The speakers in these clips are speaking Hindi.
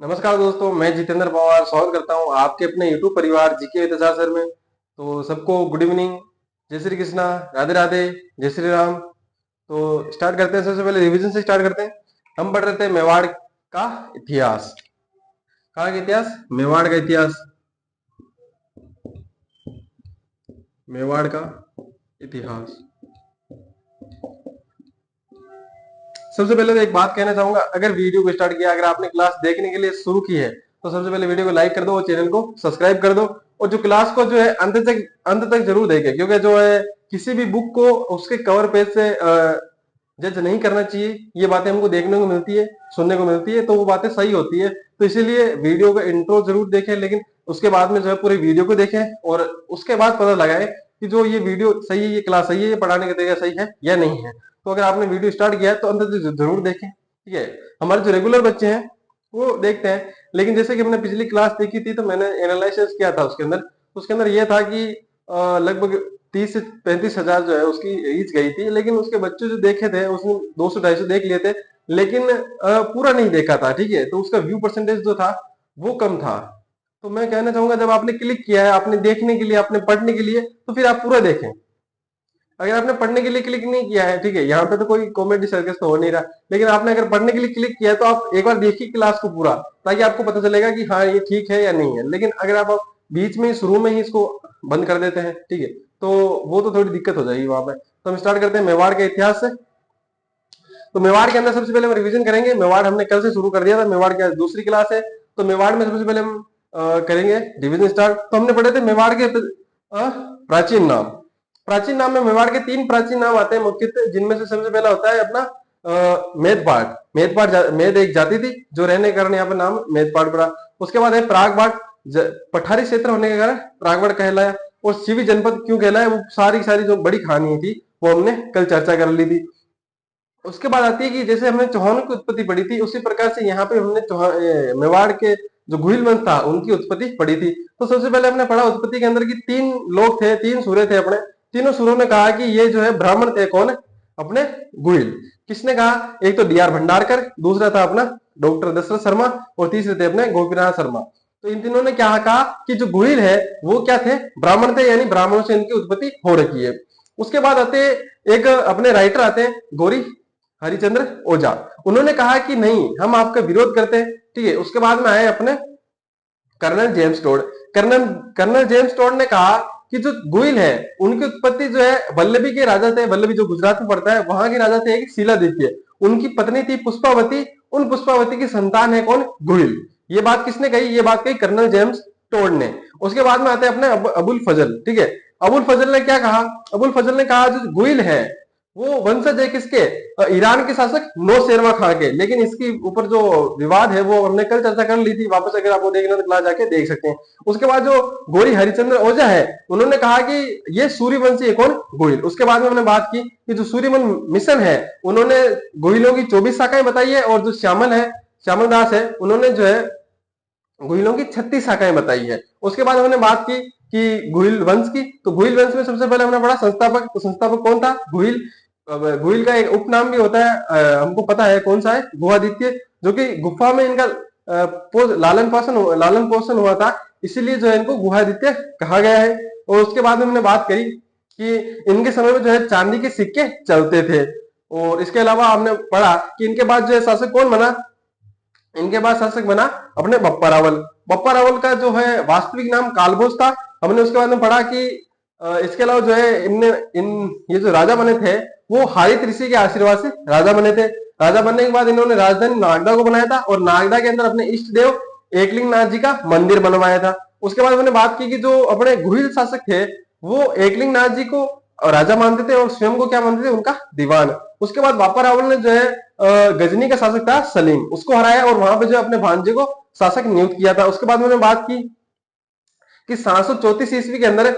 नमस्कार दोस्तों, मैं जितेंद्र पवार स्वागत करता हूं आपके अपने YouTube परिवार जीके विद आचार्य सर में। तो सबको गुड इवनिंग, जय श्री कृष्णा, राधे राधे, जय श्री राम। तो स्टार्ट करते हैं। सबसे पहले रिवीजन से स्टार्ट करते हैं। हम पढ़ रहे थे मेवाड़ का इतिहास। कहाँ का इतिहास? मेवाड़ का इतिहास। मेवाड़ का इतिहास। सबसे पहले तो एक बात कहना चाहूंगा, अगर वीडियो को स्टार्ट किया, अगर आपने क्लास देखने के लिए शुरू की है तो सबसे पहले वीडियो को लाइक कर दो और चैनल को सब्सक्राइब कर दो। और जो क्लास को जो है अंत तक जरूर देखें, क्योंकि जो है किसी भी बुक को उसके कवर पेज से जज नहीं करना चाहिए। ये बातें हमको देखने को मिलती है, सुनने को मिलती है, तो वो बातें सही होती है। तो इसीलिए वीडियो का इंट्रो जरूर देखें, लेकिन उसके बाद में जो है पूरी वीडियो को देखें और उसके बाद पता लगाए कि जो ये वीडियो सही है, ये क्लास सही है, ये पढ़ाने का तरीका सही है या नहीं है। तो अगर आपने वीडियो स्टार्ट किया है तो अंत तक जरूर देखें, ठीक है। हमारे जो रेगुलर बच्चे हैं वो देखते हैं, लेकिन जैसे कि हमने पिछली क्लास देखी थी तो मैंने एनालिसिस किया था उसके अंदर ये था कि लगभग 30 से 35 हजार जो है उसकी रीच गई थी, लेकिन उसके बच्चे जो देखे थे उसने 200-250 देख लिए थे, लेकिन पूरा नहीं देखा था, ठीक है। तो उसका व्यू परसेंटेज जो था वो कम था। तो मैं कहना चाहूंगा, जब आपने क्लिक किया है आपने देखने के लिए, आपने पढ़ने के लिए, तो फिर आप पूरा देखें। अगर आपने पढ़ने के लिए क्लिक नहीं किया है, ठीक है, यहाँ पे तो कोई कॉमेडी सर्कस तो हो नहीं रहा, लेकिन आपने अगर पढ़ने के लिए क्लिक किया है तो आप एक बार देखिए क्लास को पूरा, ताकि आपको पता चलेगा कि हाँ ये ठीक है या नहीं है। लेकिन अगर आप बीच में शुरू में ही इसको बंद कर देते हैं, ठीक है, तो वो तो थोड़ी दिक्कत हो जाएगी वहां पे। तो हम स्टार्ट करते हैं मेवाड़ के इतिहास से। तो मेवाड़ के अंदर सबसे पहले हम रिवीजन करेंगे। मेवाड़ हमने कल से शुरू कर दिया था, मेवाड़ की आज दूसरी क्लास है। तो मेवाड़ में सबसे पहले हम करेंगे डिवीजन स्टार्ट। तो हमने पढ़े थे मेवाड़ के प्राचीन नाम। प्राचीन नाम में मेवाड़ के 3 प्राचीन नाम आते हैं मुख्यतः, जिनमें से सबसे पहला होता है अपना मेदपाट। मेद एक जाति थी जो रहने के कारण यहाँ पर नाम मेदपाट पड़ा। उसके बाद है प्रागबाट, पठारी क्षेत्र होने के कारण प्रागबाट कहलाया। और शिवी जनपद क्यों कहलाया, वो सारी सारी जो बड़ी कहानी थी वो हमने कल चर्चा कर ली थी। उसके बाद आती है कि जैसे हमने चौहानों की उत्पत्ति पढ़ी थी, उसी प्रकार से यहाँ पे हमने मेवाड़ के जो गुहिल वंश था उनकी उत्पत्ति पढ़ी थी। तो सबसे पहले हमने पढ़ा उत्पत्ति के अंदर की 3 लोग थे, 3 सूर्य थे अपने। तीनों सूर्यों ने कहा कि ये जो है ब्राह्मण थे। कौन? अपने गुहिल। किसने कहा? एक तो डीआर भंडारकर, दूसरा था अपना डॉक्टर दशरथ शर्मा, और तीसरे थे अपने गोपीनाथ शर्मा। तो इन तीनों ने क्या कहा कि जो गुहिल है वो क्या थे? ब्राह्मण थे, यानी ब्राह्मणों से इनकी उत्पत्ति हो रखी है। उसके बाद आते एक अपने राइटर आते हैं गौरी हरिचंद्र ओझा। उन्होंने कहा कि नहीं, हम आपका विरोध करते हैं, ठीक है। उसके बाद में आए अपने colonel James Tod. Colonel James Tod ने कहा कि जो गुइल है उनकी उत्पत्ति जो है वल्लभी के राजा थे। वल्लभी जो गुजरात में पड़ता है, वहां के राजा थे एक शिलादित्य। उनकी पत्नी थी पुष्पावती। उन पुष्पावती की संतान है कौन? गुइल। ये बात किसने कही? ये बात कही कर्नल जेम्स टोड ने। उसके बाद में आते हैं अपने अबुल फजल, ठीक है। अबुल फजल ने क्या कहा? अबुल फजल ने कहा जो गुइल है वो वंशज है किसके? ईरान के शासक नौशेरवा खां के। लेकिन इसके ऊपर जो विवाद है वो हमने कल चर्चा कर ली थी, वापस अगर आपको देखना तो क्लास जाके देख सकते हैं। उसके बाद जो गौरी हरिचंद्र ओझा है उन्होंने कहा कि ये सूर्यवंशी है कौन? गोहिल। उसके बाद में हमने बात की कि जो सूर्यमन मिशन है उन्होंने गोहिलों की 24 शाखाएं बताई है, और जो श्यामल दास है उन्होंने जो है गोहिलों की 36 शाखाएं बताई है। उसके बाद हमने बात की कि गोहिल वंश की। तो गोहिल वंश में सबसे पहले हमने पढ़ा संस्थापक। तो संस्थापक कौन था? गोहिल। गोहिल का एक उपनाम भी होता है, हमको पता है कौन सा है? गुहादित्य, जो कि गुफा में इनका लालन पोषण हुआ था, इसीलिए जो है इनको गुहादित्य कहा गया है। और उसके बाद में हमने बात करी कि इनके समय में जो है चांदी के सिक्के चलते थे। और इसके अलावा हमने पढ़ा कि इनके बाद जो है शासक कौन बना? इनके बाद शासक बना अपने बप्पा रावल। बप्पा रावल का जो है वास्तविक नाम कालभोज था। हमने उसके बाद में पढ़ा कि इसके अलावा जो है ये जो राजा बने थे वो हारित ऋषि के आशीर्वाद से राजा बने थे। राजा बनने के बाद इन्होंने राजधानी नागदा को बनाया था, और नागदा के अंदर अपने इष्ट देव एकलिंग नाथ जी का मंदिर बनवाया था। उसके बाद मैंने बात की कि जो अपने गुहिल शासक थे वो एकलिंग नाथ जी को राजा मानते थे और स्वयं को क्या मानते थे? उनका दीवान। उसके बाद बापा रावल ने जो है गजनी का शासक था सलीम, उसको हराया और वहां पे जो अपने भांजे को शासक नियुक्त किया था। उसके बाद मैंने बात की कि 734 ईस्वी के अंदर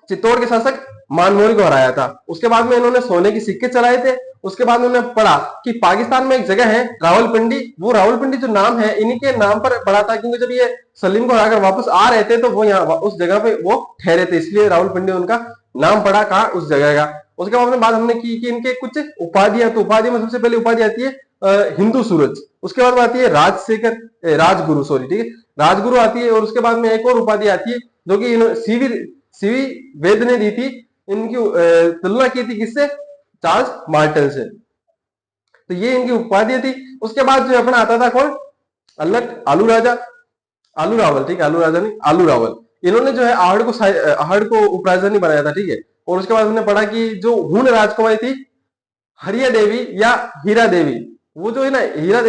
चित्तौड़ के शासक मानमोरी को हराया था। उसके बाद में इन्होंने सोने के सिक्के चलाए थे। उसके बाद उन्होंने पढ़ा कि पाकिस्तान में एक जगह है रावलपिंडी। वो रावलपिंडी जो नाम है इन्हीं के नाम पर पड़ा था, क्योंकि जब ये सलीम को हराकर वापस आ रहे थे तो वो यहाँ उस जगह पे वो ठहरे थे, इसलिए रावलपिंडी उनका नाम पड़ा। कहा? उस जगह का। उसके बाद में बात हमने की कि इनके कुछ उपाधियां। तो उपाधि में सबसे पहले उपाधि आती है हिंदू सूरज। उसके बाद में आती है राजशेखर, राजगुरु, सॉरी, ठीक है, राजगुरु आती है। और उसके बाद में एक और उपाधि आती है जो कि सीवी सीवी वेद ने दी थी। इनकी तुलना की थी किससे? चार्ल्स मार्टन से। तो ये इनकी उपाधि थी। उसके बाद जो अपना आता था कौन? अल्लट आलू राजा, आलू रावल, ठीक है, आलू राजा नहीं, आलू रावल। इन्होंने जो है आहड़ को उपराजधानी बनाया था, ठीक है। और उसके बाद हमने पढ़ा कि जो हूण राजकुमारी थी हरिया देवी या हीरा देवी, वो जो है ना हीरा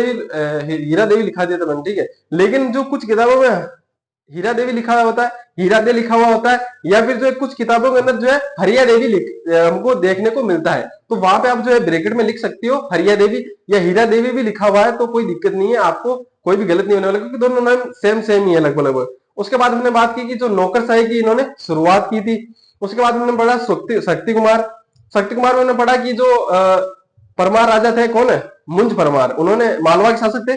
देवी लिखा दिया था मैंने, ठीक है। लेकिन जो कुछ किताबों में हीरा देवी लिखा हुआ होता है, हीरा दे लिखा हुआ होता है, या फिर जो है कुछ किताबों के अंदर जो है हरिया देवी हमको देखने को मिलता है। तो वहां पे आप जो है ब्रैकेट में लिख सकती हो हरिया देवी या हीरा देवी भी लिखा हुआ है, तो कोई दिक्कत नहीं है, आपको कोई भी गलत नहीं होने वाला, क्योंकि दोनों नाम सेम सेम ही है लगभग लगभग। उसके बाद हमने बात की कि जो नौकरशाही की इन्होंने शुरुआत की थी। उसके बाद हमने पढ़ा शक्ति कुमार। शक्ति कुमार में पढ़ा कि जो परमार राजा थे, कौन है? मुंज परमार, उन्होंने मालवा के शासक थे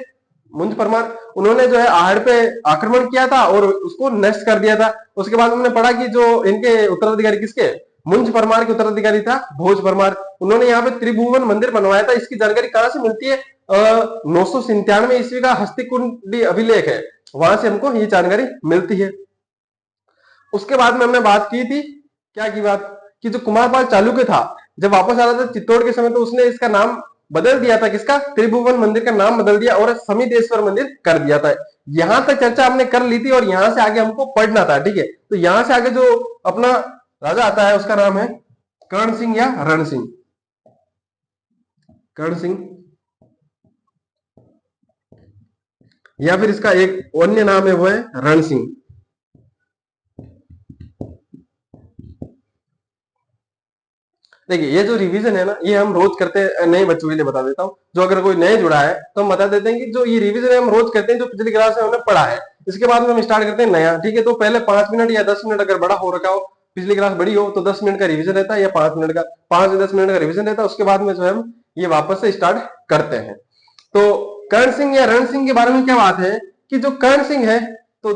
मुंज परमार। उन्होंने जो है आहड़ पे आक्रमण किया था और उसको नष्ट कर दिया था। उसके बाद हमने पढ़ा कि जो इनके उत्तराधिकारी किसके? मुंज परमार के उत्तराधिकारी था भोज परमार। उन्होंने यहाँ पे त्रिभुवन मंदिर बनवाया था। इसकी जानकारी कहां से मिलती है? 997 ईस्वी का हस्तिकुंडी अभिलेख है, वहां से हमको ये जानकारी मिलती है। उसके बाद में हमने बात की थी, क्या की बात, कि जो कुमारपाल चालुक्य था, जब वापस आ रहा था चित्तौड़ के समय, तो उसने इसका नाम बदल दिया था, किसका? त्रिभुवन मंदिर का नाम बदल दिया और समितेश्वर मंदिर कर दिया था। यहां तक चर्चा हमने कर ली थी और यहां से आगे हमको पढ़ना था, ठीक है। तो यहां से आगे जो अपना राजा आता है उसका नाम है कर्ण सिंह या रण सिंह। कर्ण सिंह, या फिर इसका एक अन्य नाम है वो है रण सिंह। देखिए ये जो रिवीजन है ना, ये हम रोज करते हैं। नए बच्चों के लिए बता देता हूँ, जो अगर कोई नए जुड़ा है तो हम बता देते हैं कि जो ये रिवीजन है हम रोज करते हैं, जो पिछली क्लास में हमने पढ़ा है। इसके बाद में हम स्टार्ट करते हैं नया, ठीक है। तो पहले 5 मिनट या 10 मिनट अगर बड़ा हो रखा हो, पिछली क्लास बड़ी हो, तो 10 मिनट का रिविजन रहता है, या 5 मिनट का, 5 या 10 मिनट का रिविजन रहता है। उसके बाद में जो है हम ये वापस से स्टार्ट करते हैं। तो कर्ण सिंह या रण सिंह के बारे में क्या बात है कि जो कर्ण सिंह है, तो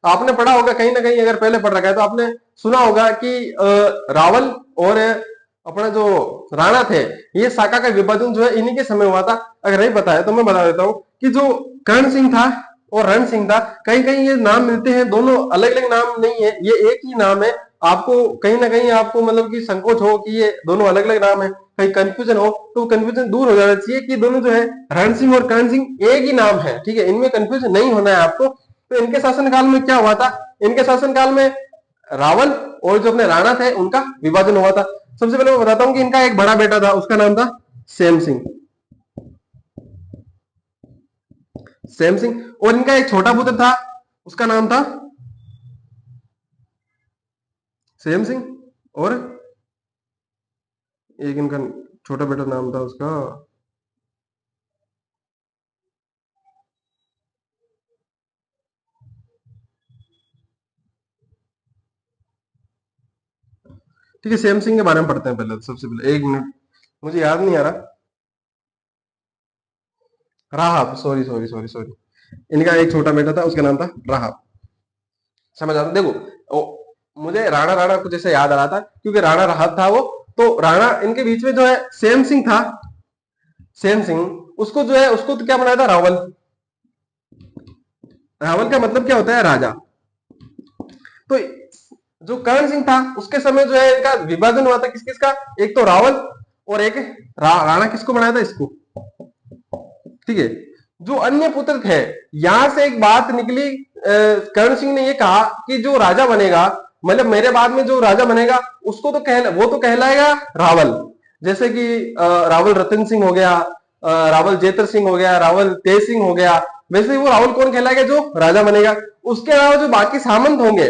आपने पढ़ा होगा कहीं ना कहीं, अगर पहले पढ़ रखा है तो आपने सुना होगा कि रावल और अपना जो राणा थे, ये शाखा का विभाजन जो है इन्हीं के समय हुआ था। अगर नहीं पता है तो मैं बता देता हूँ कि जो कर्ण सिंह था और रण सिंह था, कहीं कहीं ये नाम मिलते हैं, दोनों अलग अलग नाम नहीं है, ये एक ही नाम है। आपको कहीं ना कहीं आपको मतलब कि संकोच हो कि ये दोनों अलग अलग नाम है, कहीं कंफ्यूजन हो, तो कंफ्यूजन दूर हो जाना चाहिए कि दोनों जो है रण सिंह और कर्ण सिंह एक ही नाम है, ठीक है। इनमें कंफ्यूजन नहीं होना है आपको। तो इनके शासनकाल में क्या हुआ था? इनके शासनकाल में रावल और जो अपने राणा थे उनका विभाजन हुआ था। सबसे पहले मैं बताता हूं कि इनका एक बड़ा बेटा था, उसका नाम था सेम सिंह, सेम सिंह। और इनका एक छोटा पुत्र था, उसका नाम था सेम सिंह। और एक इनका छोटा बेटा नाम था उसका, ठीक है, सेम सिंह के बारे में पढ़ते हैं पहले। सबसे पहले 1 मिनट, मुझे याद नहीं आ रहा, राहब, सॉरी सॉरी सॉरी सॉरी, इनका एक छोटा बेटा था, उसका नाम था राहब। समझ आता? देखो मुझे राणा राणा कुछ ऐसे याद आ रहा था क्योंकि राणा राहब था वो। तो राणा, इनके बीच में जो है सेम सिंह था, सेम सिंह, उसको जो है उसको तो क्या बनाया था? रावल। रावल का मतलब क्या होता है? राजा। तो जो कर्ण सिंह था उसके समय जो है इनका विभाजन हुआ था, किस किसका? एक तो रावल और एक राणा। किसको बनाया था? इसको, ठीक है। जो अन्य पुत्र थे, यहां से एक बात निकली, कर्ण सिंह ने ये कहा कि जो राजा बनेगा, मतलब मेरे बाद में जो राजा बनेगा उसको तो वो तो कहलाएगा रावल। जैसे कि रावल रतन सिंह हो गया, रावल जेतर सिंह हो गया, रावल तेज सिंह हो गया, वैसे ही वो रावल कौन कहलाएगा? जो राजा बनेगा। उसके अलावा जो बाकी सामंत होंगे,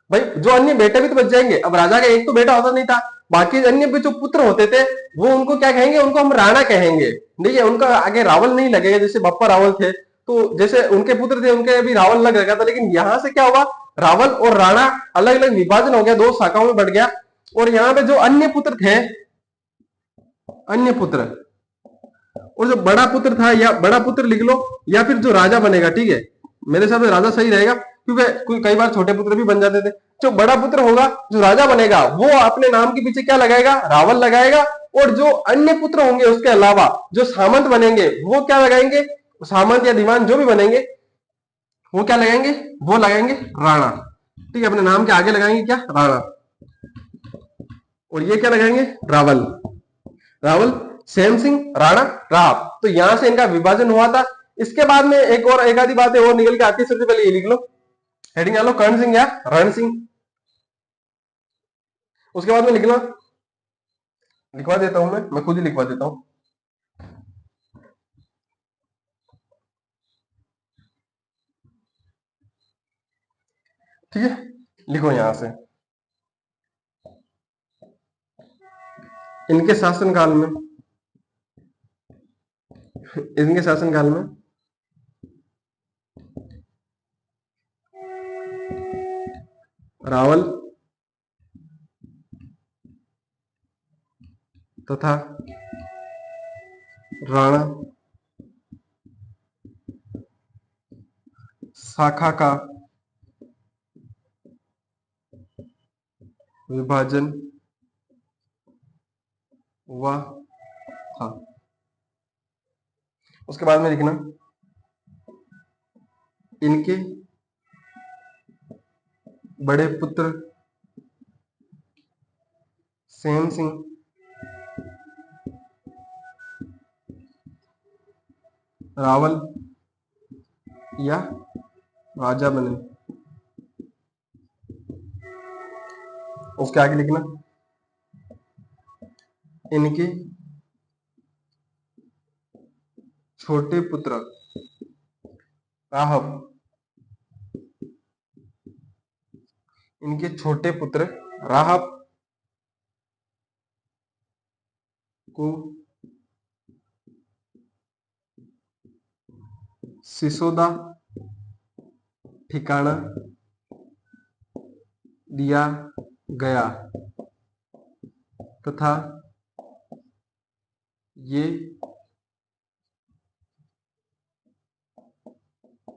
भाई जो अन्य बेटे भी तो बच जाएंगे। अब राजा का एक तो बेटा होता नहीं था, बाकी अन्य भी जो पुत्र होते थे वो उनको क्या कहेंगे? उनको हम राणा कहेंगे, ठीक है। उनका आगे रावल नहीं लगेगा, जैसे बप्पा रावल थे तो जैसे उनके पुत्र थे उनके अभी रावल लग रखा था। लेकिन यहां से क्या हुआ? रावल और राणा अलग अलग विभाजन हो गया, दो शाखाओं में बढ़ गया। और यहाँ पे जो अन्य पुत्र थे, अन्य पुत्र और जो बड़ा पुत्र था, या बड़ा पुत्र लिख लो, या फिर जो राजा बनेगा, ठीक है। मेरे हिसाब से राजा सही रहेगा क्योंकि कई बार छोटे पुत्र भी बन जाते थे। जो बड़ा पुत्र होगा, जो राजा बनेगा, वो अपने नाम के पीछे क्या लगाएगा? रावल लगाएगा। और जो अन्य पुत्र होंगे उसके अलावा जो सामंत बनेंगे वो क्या लगाएंगे, सामंत या दीवान जो भी बनेंगे वो क्या लगाएंगे, वो लगाएंगे राणा। ठीक है, अपने नाम के आगे लगाएंगे क्या, राणा। और ये क्या लगाएंगे, रावल। रावल, सेम सिंह, राणा, राव। तो यहां से इनका विभाजन हुआ था। इसके बाद में एक और एक आधी बातें और निकल के आती है। सबसे पहले ये लिख लो, हेडिंग डालो, कर्ण सिंह या रण सिंह। उसके बाद में लिखना, लिखवा देता हूं मैं खुद ही लिखवा देता हूं। ठीक है, लिखो यहां से, इनके शासनकाल में, इनके शासनकाल में रावल तथा राणा शाखा का विभाजन हुआ था। उसके बाद में लिखना, इनके बड़े पुत्र सेम सिंह रावल या राजा बने। उसके आगे लिखना, इनके छोटे पुत्र राहब, इनके छोटे पुत्र राहब को सिसोदा ठिकाना दिया गया तथा ये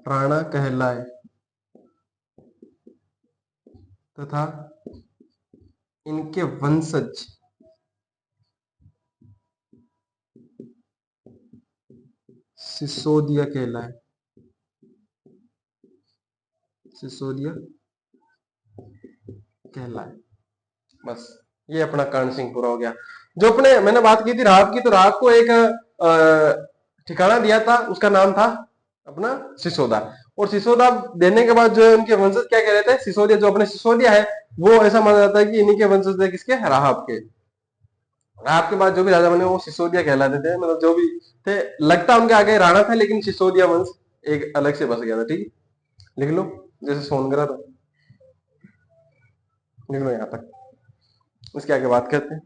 राणा कहलाए तथा इनके वंशज सिसोदिया कहलाए, सिसोदिया कहलाए। बस ये अपना कर्ण सिंह पूरा हो गया। जो अपने मैंने बात की थी राहब की, तो राहब को एक ठिकाना दिया था, उसका नाम था अपना सिसोदा। और सिसोदा देने के बाद जो है उनके वंशज क्या कह रहे थे, सिसोदिया। जो अपने सिसोदिया है वो ऐसा माना जाता है कि इन्हीं के वंशज थे, किसके, राहब के। राहब के बाद जो भी राजा बने वो सिसोदिया कहलाते थे, मतलब जो भी थे। लगता उनके आगे राणा था, लेकिन सिसोदिया वंश एक अलग से बस गया था। ठीक है, लिख लो, जैसे सोनगरा था, लिख लो यहां तक। इसके आगे बात करते हैं।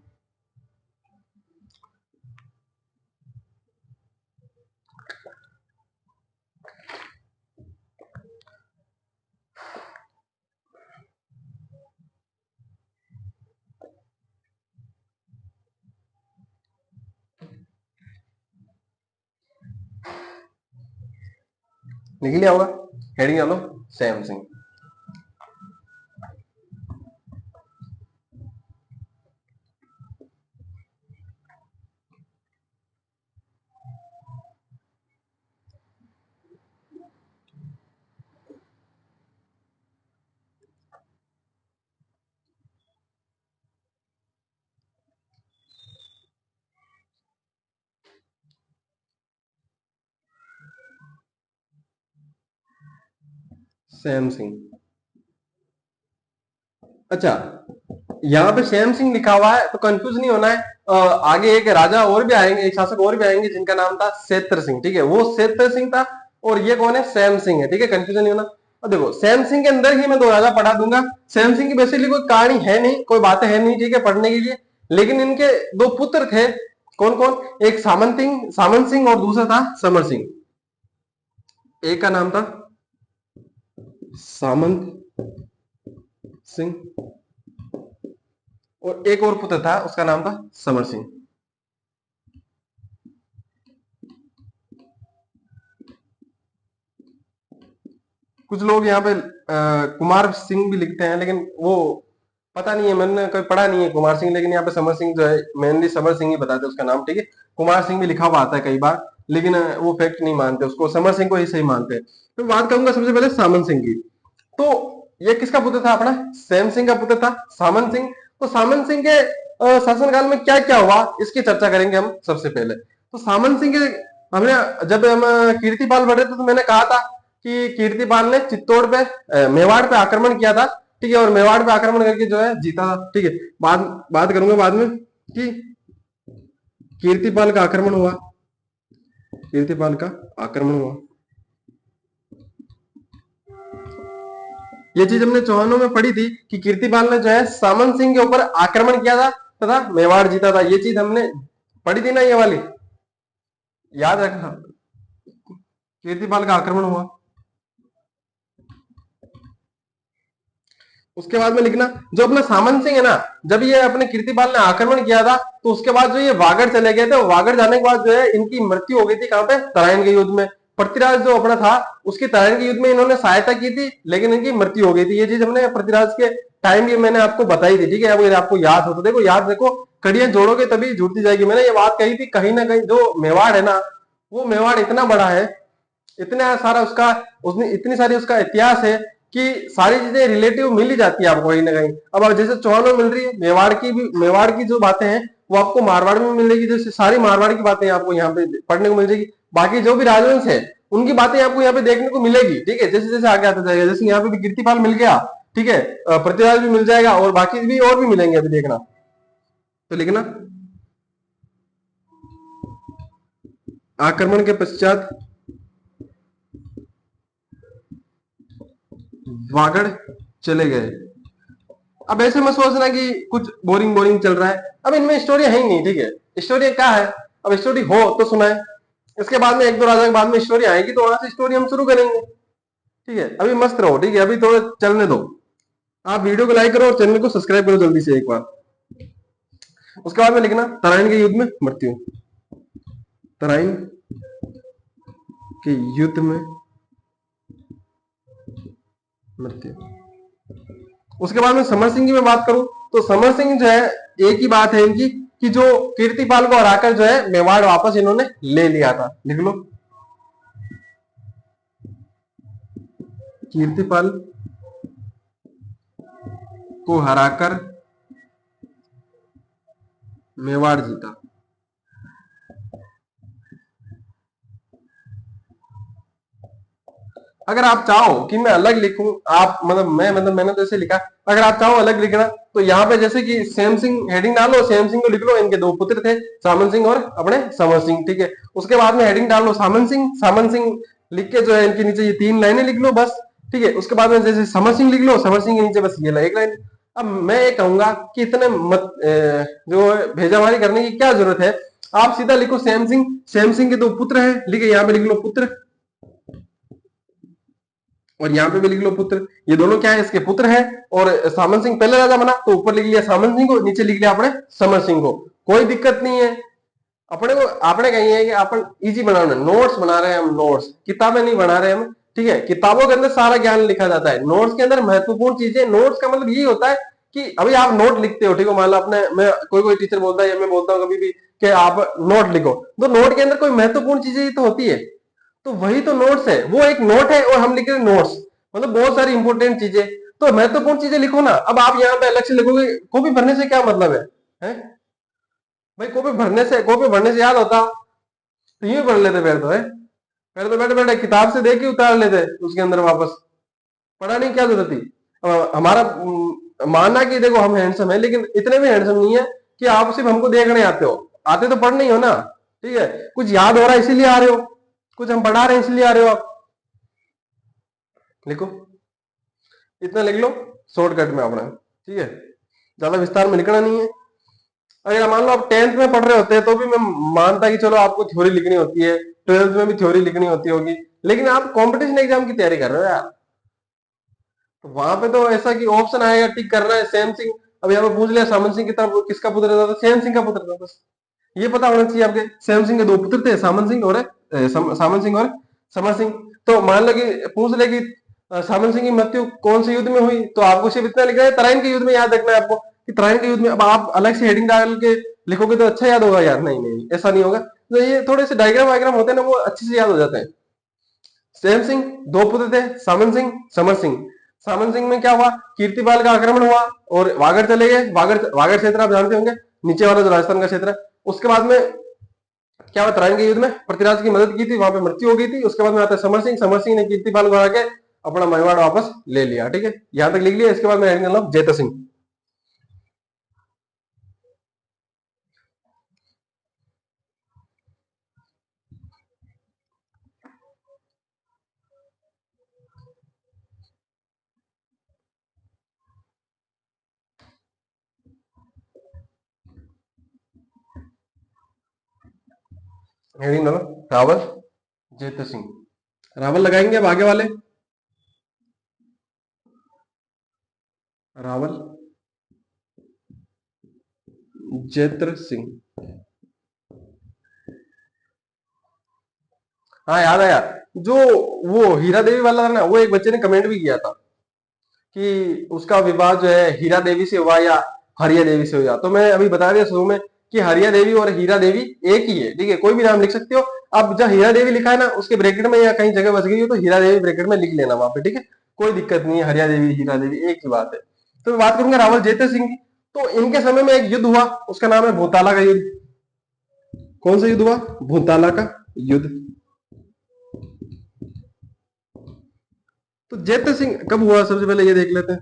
लिख लिया होगा, हेडिंग डालो, सैम सिंह। सैम सिंह, अच्छा यहाँ पे सैम सिंह लिखा हुआ है तो कंफ्यूज नहीं होना है। आगे एक राजा और भी आएंगे, एक शासक और भी आएंगे जिनका नाम था सेत्र सिंह। ठीक है, वो सेत्र सिंह था और ये कौन है, सैम सिंह है। ठीक है, कंफ्यूजन नहीं होना। और देखो सैम सिंह के अंदर ही मैं दो राजा पढ़ा दूंगा। सैम सिंह की बेसिकली कोई कहानी है नहीं, कोई बातें है नहीं, ठीक है, पढ़ने के लिए। लेकिन इनके दो पुत्र थे, कौन कौन, एक सामंत सिंह और दूसरा था समर सिंह। एक का नाम था सामंत सिंह और एक और पुत्र था, उसका नाम था समर सिंह। कुछ लोग यहाँ पे कुमार सिंह भी लिखते हैं, लेकिन वो पता नहीं है, मैंने कोई पढ़ा नहीं है कुमार सिंह, लेकिन यहाँ पे समर सिंह जो है मेनली समर सिंह ही बताते हैं उसका नाम, ठीक है। कुमार सिंह भी लिखा हुआ आता है कई बार, लेकिन वो फैक्ट नहीं मानते उसको, समर सिंह को ही सही मानते हैं। तो बात करूंगा सबसे पहले सामन सिंह की। तो ये किसका पुत्र था अपना, सैम सिंह का पुत्र था सामन सिंह। तो सामन सिंह के शासनकाल में क्या क्या हुआ इसकी चर्चा करेंगे हम सबसे पहले। तो सामन सिंह के, हमने जब हम कीर्तिपाल पढ़े थे तो मैंने कहा था कि कीर्तिपाल ने चित्तौड़ पे मेवाड़ पे आक्रमण किया था, ठीक है, और मेवाड़ पे आक्रमण करके जो है जीता था, ठीक है। बात बात करूंगा बाद में कि कीर्तिपाल का आक्रमण हुआ, कीर्तिपाल का आक्रमण हुआ। ये चीज हमने चौहानों में पढ़ी थी कि कीर्तिपाल ने जो है सामन सिंह के ऊपर आक्रमण किया था तथा मेवाड़ जीता था। ये चीज हमने पढ़ी थी ना, ये वाली याद रखना। कीर्तिपाल का आक्रमण हुआ, उसके बाद में लिखना जो अपना सामन सिंह है ना, जब ये अपने कीर्तिपाल ने आक्रमण किया था तो उसके बाद जो ये वागड़ चले गए थे, वागड़ जाने के बाद जो है इनकी मृत्यु हो गई थी कहां पे, तराइन के युद्ध में। पृथ्वीराज जो अपना था उसकी तराइन के युद्ध में इन्होंने सहायता की थी, लेकिन इनकी मृत्यु हो गई थी। ये चीज हमने पृथ्वीराज के टाइम भी मैंने आपको बताई थी, ठीक है। अगर आपको याद हो तो देखो, याद रखो, कड़ियां जोड़ोगे तभी जुड़ती जाएगी। मैंने ये बात कही थी, कहीं ना कहीं जो मेवाड़ है ना, वो मेवाड़ इतना बड़ा है, इतना सारा उसका, उसने इतनी सारी उसका इतिहास है कि सारी चीजें रिलेटिव मिल ही जाती है आपको कहीं ना कहीं। अब जैसे चौहानों मिल रही है, मेवाड़ की भी, मेवाड़ की जो बातें हैं वो आपको मारवाड़ में मिलेगी, जैसे सारी मारवाड़ की बातें आपको यहाँ पे पढ़ने को मिल जाएगी। बाकी जो भी राजवंश है उनकी बातें आपको यहाँ पे देखने को मिलेगी, ठीक है। जैसे जैसे आगे आता जाएगा, जैसे यहाँ पे भी कीर्तिपाल मिल गया, ठीक है, पृथ्वीराज भी मिल जाएगा, और बाकी भी और भी मिलेंगे, अभी देखना। तो लिखना आक्रमण के पश्चात वागड़ चले गए। अब ऐसे मत सोचना कि कुछ बोरिंग बोरिंग चल रहा है, अब इनमें स्टोरी है ही नहीं, ठीक है। स्टोरी क्या है, अब स्टोरी हो तो सुनाए, इसके बाद में एक दो राजा के बाद में स्टोरी आएगी तो वहां से स्टोरी हम शुरू करेंगे, ठीक है। अभी मस्त रहो, ठीक है, अभी थोड़ा चलने दो। आप वीडियो को लाइक करो और चैनल को सब्सक्राइब करो जल्दी से एक बार। उसके बाद में लिखना तराइन के युद्ध में मृत्यु, तराइन के युद्ध में मृत्यु। उसके बाद में समर सिंह की मैं बात करूं तो समर सिंह जो है, एक ही बात है इनकी कि जो कीर्तिपाल को हराकर जो है मेवाड़ वापस इन्होंने ले लिया था। लिख लो, कीर्तिपाल को हराकर मेवाड़ जीता। अगर आप चाहो कि मैं अलग लिखूं, आप मतलब मैंने तो ऐसे लिखा, अगर आप चाहो अलग लिखना तो यहाँ पे जैसे कि सेम सिंह हेडिंग डालो, सेम सिंह को लिख लो, इनके दो पुत्र थे सामन सिंह और अपने समर सिंह, ठीक है। उसके बाद में हेडिंग डाल लो सामन सिंह, सामन सिंह लिख के जो है इनके नीचे ये 3 लाइनें लिख लो बस, ठीक है। उसके बाद में जैसे समर सिंह लिख लो, समर सिंह के नीचे बस ये एक लाइन। अब मैं ये कहूंगा कि इतने मत जो भेजामारी करने की क्या जरूरत है, आप सीधा लिखो सेम सिंह, सेम सिंह के दो पुत्र है, लिखे यहाँ पे लिख लो पुत्र, और यहाँ पे भी लिख लो पुत्र। ये दोनों क्या है, इसके पुत्र है। और सामन सिंह पहले राजा बना तो ऊपर लिख लिया सामन सिंह को, नीचे लिख लिया अपने समर सिंह को, कोई दिक्कत नहीं है। अपने को आपने कही है कि अपन इजी बनाना, नोट्स बना रहे हैं हम, नोट्स, किताबें नहीं बना रहे हम, ठीक है। किताबों के अंदर सारा ज्ञान लिखा जाता है, नोट्स के अंदर महत्वपूर्ण चीजें। नोट्स का मतलब यही होता है कि अभी आप नोट लिखते हो, ठीक है, मान लो अपने, मैं कोई टीचर बोलता है या मैं बोलता हूँ कभी भी कि आप नोट लिखो, तो नोट के अंदर कोई महत्वपूर्ण चीजें तो होती है, तो वही तो नोट्स है, वो एक नोट है और हम लिख रहे हैं नोट्स, मतलब बहुत सारी इंपॉर्टेंट चीजें। तो महत्वपूर्ण चीजें लिखो ना। अब आप यहाँ पे अलग से लिखोगे, कॉपी भरने से क्या मतलब है? भाई कॉपी भरने से याद होता तो यूं पढ़ लेते फिर तो, है फिर तो बैठे बैठे किताब से देख के उतार लेते उसके अंदर वापस, पढ़ाने की क्या जरूरत थी। हमारा मानना कि देखो हम हैंडसम है, लेकिन इतने भी हैंडसम नहीं है कि आप सिर्फ हमको देखने आते हो, आते तो पढ़ नहीं हो ना, ठीक है। कुछ याद हो रहा है इसीलिए आ रहे हो, कुछ हम पढ़ा रहे हैं इसलिए आ रहे हो आप। लिखो, इतना लिख लो शॉर्टकट में अपना, ठीक है, ज्यादा विस्तार में लिखना नहीं है। अगर मान लो आप 10th में पढ़ रहे होते हैं तो भी मैं मानता कि चलो आपको थ्योरी लिखनी होती है, 12th में भी थ्योरी लिखनी होती होगी, लेकिन आप कंपटीशन एग्जाम की तैयारी कर रहे हो यार, तो वहां पे तो ऐसा कि ऑप्शन आएगा टिक करना है सेम सिंह। अब यहाँ पे पूछ लिया सामन सिंह की तरफ किसका पुत्र था, तो सेम सिंह का पुत्र था, बस ये पता होना चाहिए आपके। सेम सिंह के दो पुत्र थे, सामन सिंह और सामन सिंह और समर सिंह। तो मान लो कि पूछ ले कि सामन सिंह की मृत्यु कौन से युद्ध में हुई, तो आपको सिर्फ इतना लिखना है तराइन के युद्ध में, याद रखना है आपको कि तराइन के युद्ध में। अब आप अलग से हेडिंग डाल के लिखोगे तो अच्छा याद होगा यार, नहीं नहीं ऐसा नहीं होगा। तो ये थोड़े से डायग्राम वायग्राम होते हैं ना, वो अच्छे से याद हो जाते हैं। सैम सिंह, दो पुत्र थे, सामन सिंह, समर सिंह। सामन सिंह में क्या हुआ, कीर्तिपाल का आक्रमण हुआ और वागड़ चले गए। वागड़ क्षेत्र आप जानते होंगे, नीचे वाला जो राजस्थान का क्षेत्र है। उसके बाद में क्या हुआ, तराइन के युद्ध में पृथ्वीराज की मदद की थी, वहां पे मृत्यु हो गई थी। उसके बाद में आता है समर सिंह। समर सिंह ने कीर्तिपाल को हरा के अपना मेवाड़ वापस ले लिया। ठीक है, यहां तक लिख लिया। इसके बाद में हेडिंग डालना जैत सिंह। हेडिंग डालो रावल जैत सिंह। रावल लगाएंगे अब आगे वाले, रावल जैत्र सिंह। हाँ याद आया, जो वो हीरा देवी वाला था ना, वो एक बच्चे ने कमेंट भी किया था कि उसका विवाह जो है हीरा देवी से हुआ या हरिया देवी से हुआ। तो मैं अभी बता दिया शुरू में कि हरिया देवी और हीरा देवी एक ही है। ठीक है, कोई भी नाम लिख सकते हो। अब जब हीरा देवी लिखा है ना, उसके ब्रैकेट में या कहीं जगह बच गई हो तो हीरा देवी ब्रैकेट में लिख लेना वहां पे। ठीक है, कोई दिक्कत नहीं है, हरिया देवी हीरा देवी एक ही बात है। तो मैं बात करूंगा रावल जेते सिंह की। तो इनके समय में एक युद्ध हुआ, उसका नाम है भूताला का युद्ध। कौन सा युद्ध हुआ, भूताला का युद्ध। तो जैते सिंह कब हुआ, सबसे पहले ये देख लेते हैं।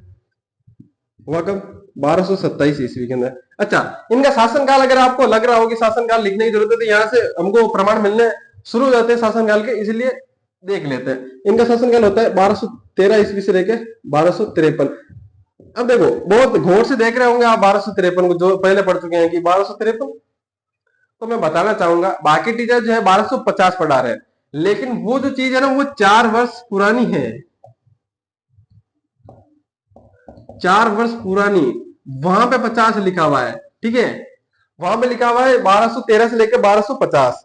हुआ कब, 1227 ईस्वी के अंदर। अच्छा, इनका शासनकाल अगर आपको लग रहा हो कि शासनकाल लिखने की जरूरत है, तो यहाँ से हमको प्रमाण मिलने शुरू हो जाते हैं शासनकाल के, इसलिए देख लेते हैं। इनका शासनकाल होता है 1213 ईस्वी से लेकर 1253। अब देखो, बहुत गौर से देख रहे होंगे आप 1253 को, जो पहले पढ़ चुके हैं कि 1253। तो मैं बताना चाहूंगा, बाकी टीचर जो है 1250 पढ़ा रहे हैं, लेकिन वो जो चीज है ना, वो 4 वर्ष पुरानी है। 4 वर्ष पुरानी, वहां पे 50 लिखा हुआ है। ठीक है, वहां पे लिखा हुआ है 1213 से लेकर 1250।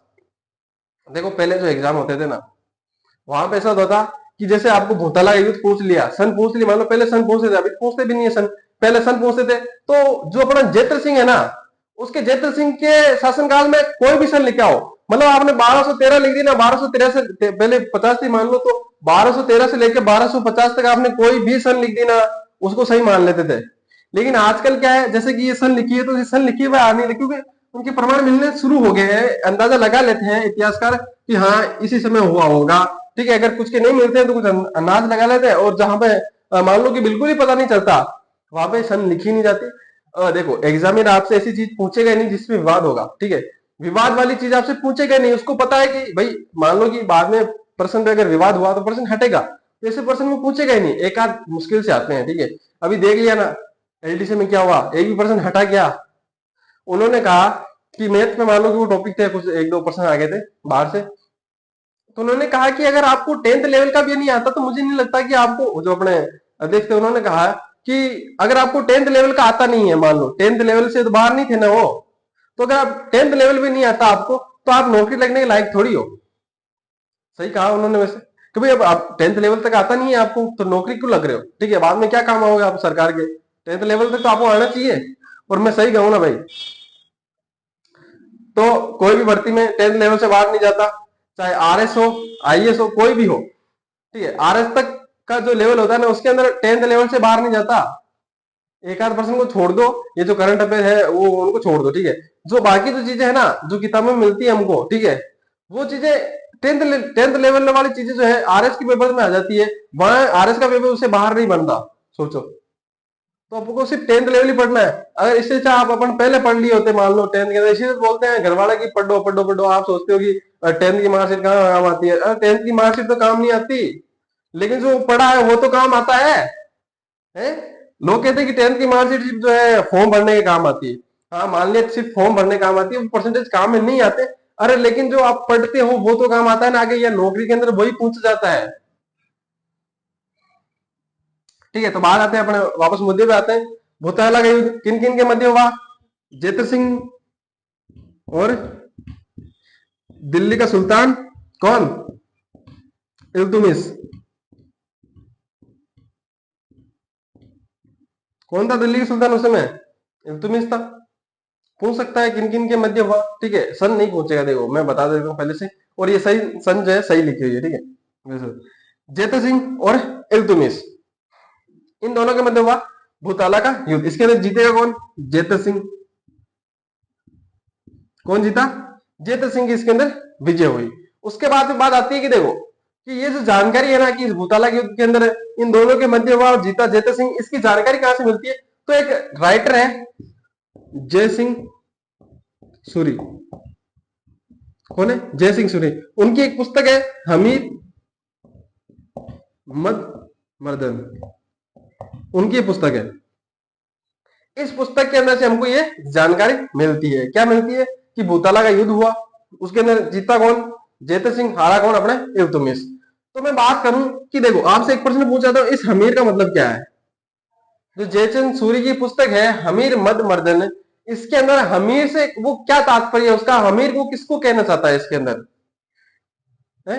देखो पहले जो एग्जाम होते थे ना, वहां पे ऐसा होता था कि जैसे आपको भूतला का युद्ध पूछ लिया, सन पूछ लिया, मान लो पहले सन पूछते थे, अभी पूछते भी नहीं है सन, पहले सन पूछते थे। तो जो अपना जैत्र सिंह है ना, उसके जैत्र सिंह के शासनकाल में कोई भी सन लिखा हो, मतलब आपने 1213 लिख दी ना, 1213 से पहले 50 थी मान लो, तो 1213 से लेकर 1250 तक आपने कोई भी सन लिख दी ना, उसको सही मान लेते थे। लेकिन आजकल क्या है, जैसे कि ये सन लिखी है तो ये सन लिखी हुई आ नहीं, क्योंकि उनके प्रमाण मिलने शुरू हो गए हैं, अंदाजा लगा लेते हैं इतिहासकार कि हाँ इसी समय हुआ होगा। ठीक है, अगर कुछ के नहीं मिलते हैं तो कुछ अंदाज लगा लेते हैं, और जहां पे मान लो कि बिल्कुल ही पता नहीं चलता, वहां पे सन लिखी नहीं जाती। देखो एग्जामिनर आपसे ऐसी चीज पूछेगा नहीं जिसमें विवाद होगा। ठीक है, विवाद वाली चीज आपसे पूछेगा नहीं, उसको पता है कि भाई मान लो कि बाद में प्रश्न पे अगर विवाद हुआ तो प्रश्न हटेगा, तो ऐसे प्रश्न में पूछेगा ही नहीं, एक आध मुश्किल से आते हैं। ठीक है, अभी देख लिया ना एलडीसी में क्या हुआ, एक भी प्रश्न हटा गया। उन्होंने कहा कि मैथ में मान लो कि वो टॉपिक थे, कुछ एक दो प्रश्न आ गए थे बाहर से, तो उन्होंने कहा कि अगर आपको 10th लेवल का भी नहीं आता तो मुझे नहीं लगता कि आपको, जो अपने अध्यक्ष थे उन्होंने कहा कि अगर आपको 10th लेवल का आता नहीं है, मान लो 10th लेवल से तो बाहर नहीं थे ना वो, तो अगर आप 10th लेवल भी नहीं आता आपको, तो आप नौकरी लगने के लायक थोड़ी हो। सही कहा उन्होंने वैसे, कि भाई अब आप 10th लेवल तक आता नहीं है आपको तो नौकरी क्यों लग रहे हो। ठीक है, बाद में क्या काम आओगे आप सरकार के, 10th लेवल तक तो आपको आना चाहिए। और मैं सही कहूं ना भाई, तो कोई भी भर्ती में 10th लेवल से बाहर नहीं जाता, चाहे आरएस हो, आईएएस हो, कोई भी हो। ठीक है, आरएस तक का जो लेवल होता है ना, उसके अंदर 10th लेवल से बाहर नहीं जाता। एक आध पर्सन को छोड़ दो, ये जो करंट अफेयर है वो उनको छोड़ दो। ठीक है, जो बाकी जो चीजें है ना, जो किताबों में मिलती है हमको, ठीक है, वो चीजें 10th लेवल वाली चीजें जो है आरएस के पेपर में आ जाती है, वहां आरएस का पेपर उससे बाहर नहीं बनता। सोचो, तो आपको सिर्फ 10th लेवल ही पढ़ना है। अगर इससे अच्छा आप अपन पहले पढ़ लिए होते, मान लो 10th के अंदर, इसी से बोलते हैं घर वाले की पढ़ो पढ़ो पढ़ो, आप सोचते हो कि 10th की मार्कशीट कहाँ काम आती है। 10th की मार्कशीट तो काम नहीं आती, लेकिन जो पढ़ा है वो तो काम आता है? लोग कहते हैं कि 10th की मार्कशीट जो है फॉर्म भरने के काम आती है। हाँ मान लिया सिर्फ फॉर्म भरने काम आती है, वो परसेंटेज काम में नहीं आते। अरे लेकिन जो आप पढ़ते हो वो तो काम आता है ना आगे, या नौकरी के अंदर वही पूछा जाता है। ठीक है, तो बाहर आते हैं अपने, वापस मुद्दे पे आते हैं। भूतनाला का युद्ध किन किन के मध्य हुआ, जैत्र सिंह और दिल्ली का सुल्तान कौन, इल्तुमिश। कौन था दिल्ली के सुल्तान उस समय? इल्तुतमिश था। पूछ सकता है किन किन के मध्य हुआ, ठीक है। सन नहीं पूछेगा, देखो मैं बता देता हूँ पहले से। और ये सही सन जो है सही लिखी हुई है, ठीक है। वैसे जेत सिंह और इल्तुतमिश, इन दोनों के मध्य हुआ भूताला का युद्ध। इसके अंदर जीतेगा कौन? जेत सिंह। कौन जीता? जेत सिंह की इसके अंदर विजय हुई। उसके बाद बात आती है कि देखो कि ये जो जानकारी है ना कि इस भूताला के युद्ध के अंदर इन दोनों के मध्य हुआ और जीता जेत सिंह, इसकी जानकारी कहां से मिलती है? तो एक राइटर है जय सिंह सूरी। कौन है? जय सिंह सूरी। उनकी एक पुस्तक है हमीर मद मर्दन, उनकी पुस्तक है। इस पुस्तक के अंदर से हमको ये जानकारी मिलती है। क्या मिलती है? कि भूताला का युद्ध हुआ, उसके अंदर जीता कौन? जेत सिंह, हारा कौन? अपने इल्तुतमिश। तो मैं बात करूं कि देखो आपसे एक प्रश्न पूछा था, इस हमीर का मतलब क्या है? जो जयचंद सूरी की पुस्तक है हमीर मद मर्दन, इसके अंदर हमीर से वो क्या तात्पर्य है उसका? हमीर को किसको कहना चाहता है इसके अंदर है?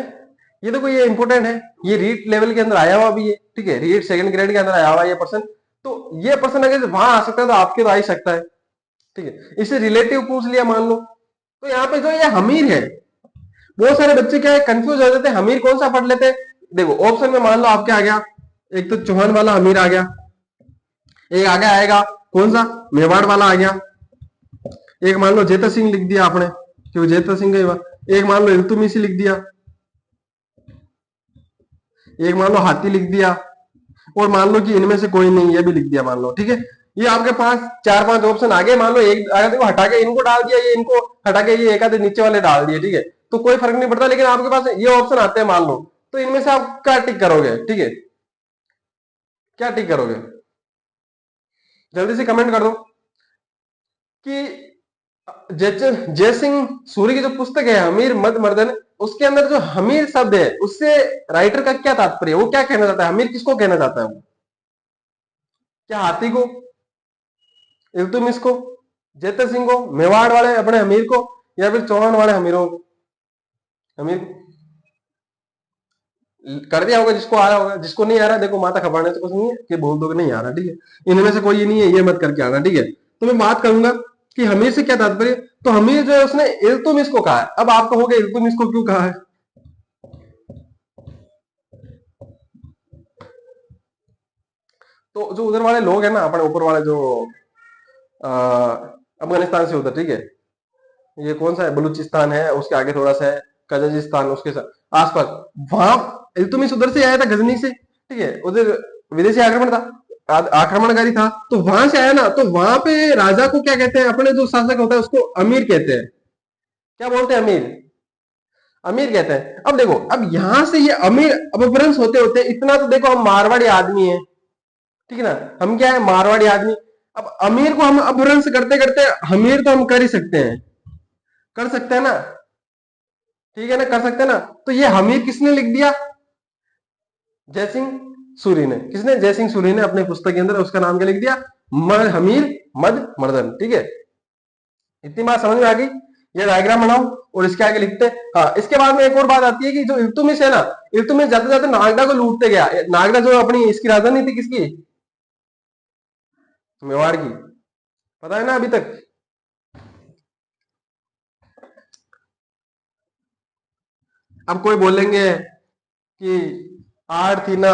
ये देखो ये इंपॉर्टेंट है, ये रीट लेवल के अंदर आया हुआ भी है, ठीक है। रीट सेकंड ग्रेड के अंदर आया हुआ ये पर्सन। तो ये पर्सन अगर वहां आ सकता है तो आपके तो आ ही सकता है, ठीक है। इससे रिलेटिव पूछ लिया मान लो, तो यहाँ पे जो ये हमीर है, बहुत सारे बच्चे क्या है कंफ्यूज हो जाते हैं, हमीर कौन सा पढ़ लेते हैं। देखो ऑप्शन में मान लो आपके आ गया, एक तो चौहान वाला हमीर आ गया, एक आगे आएगा कौन सा? मेवाड़ वाला आ गया, एक मान लो जेता सिंह लिख दिया आपने क्योंकि जेता सिंह का, एक मान लो इल्तुतमिश लिख दिया, एक मान लो हाथी लिख दिया, और मान लो कि इनमें से कोई नहीं, ये भी लिख दिया मान लो, ठीक है। ये आपके पास चार पांच ऑप्शन आगे, मान लो एक अगर देखो हटा के इनको डाल दिया, ये इनको हटा के ये एक आधे नीचे वाले डाल दिए, ठीक है, तो कोई फर्क नहीं पड़ता। लेकिन आपके पास ये ऑप्शन आते हैं मान लो, तो इनमें से आप क्या टिक करोगे? ठीक है, क्या टिक करोगे? जल्दी से कमेंट कर दो कि जय सिंह सूरी की जो पुस्तक है हमीर मद मर्दन, उसके अंदर जो हमीर शब्द है उससे राइटर का क्या तात्पर्य है? वो क्या कहना चाहता है? हमीर किसको कहना चाहता है वो? क्या हाथी को, इल्तुतमिश को, जेते सिंह को, मेवाड़ वाले अपने अमीर को, या फिर चौहान वाले अमीरों को? अमीर कर दिया होगा जिसको आ रहा होगा, जिसको नहीं आ रहा देखो माथा खपाने से कुछ नहीं है कि बोल दो कि नहीं आ रहा, ठीक है। इनमें से कोई ये नहीं है, ये मत करके आना, ठीक है। तो मैं बात करूंगा कि हमीर से क्या तात्पर्य। तो हमीर जो है उसने इल्तुतमिश को कहा है। अब आप कहोगे इल्तुतमिश को क्यों कहा है? तो जो उधर वाले लोग हैं ना, अपने ऊपर वाले जो अफगानिस्तान से उधर, ठीक है, ये कौन सा है? बलूचिस्तान है, उसके आगे थोड़ा सा है कजाकिस्तान, उसके आसपास, वहां इल्तुतमिश उधर से आया था गजनी से, ठीक है। उधर विदेशी आक्रमण था, आक्रमणकारी था, तो वहां से आया ना, तो वहां पे राजा को क्या कहते हैं? अपने जो शासक होता है उसको अमीर कहते हैं। क्या बोलते हैं? अमीर, अमीर कहते हैं। अब देखो, अब यहां से ये अमीर अपभ्रंश होते होते इतना तो देखो, हम मारवाड़ी आदमी है, ठीक है ना, हम क्या है? मारवाड़ी आदमी। अब अमीर को हम अपभ्रंश करते करते हमीर तो हम कर ही सकते हैं, कर सकते हैं ना, ठीक है ना, कर सकते हैं ना। तो ये हमीर किसने लिख दिया? जयसिंह सूरी ने। किसने? जयसिंह सूरी ने अपने पुस्तक के अंदर उसका नाम क्या लिख दिया? हमीर मद मर्दन, ठीक है। इतनी बात समझ में आ गई? ये डायग्राम बनाओ और इसके आगे लिखते हैं। हाँ, इसके बाद में एक और बात आती है कि जो इल्तुतमिश है ना, इल्तुतमिश जाते जाते नागदा को लूटते गया। नागदा जो अपनी इसकी राजधानी थी, किसकी? मेवाड़ की। पता है ना अभी तक? अब कोई बोलेंगे कि आड़ थी ना,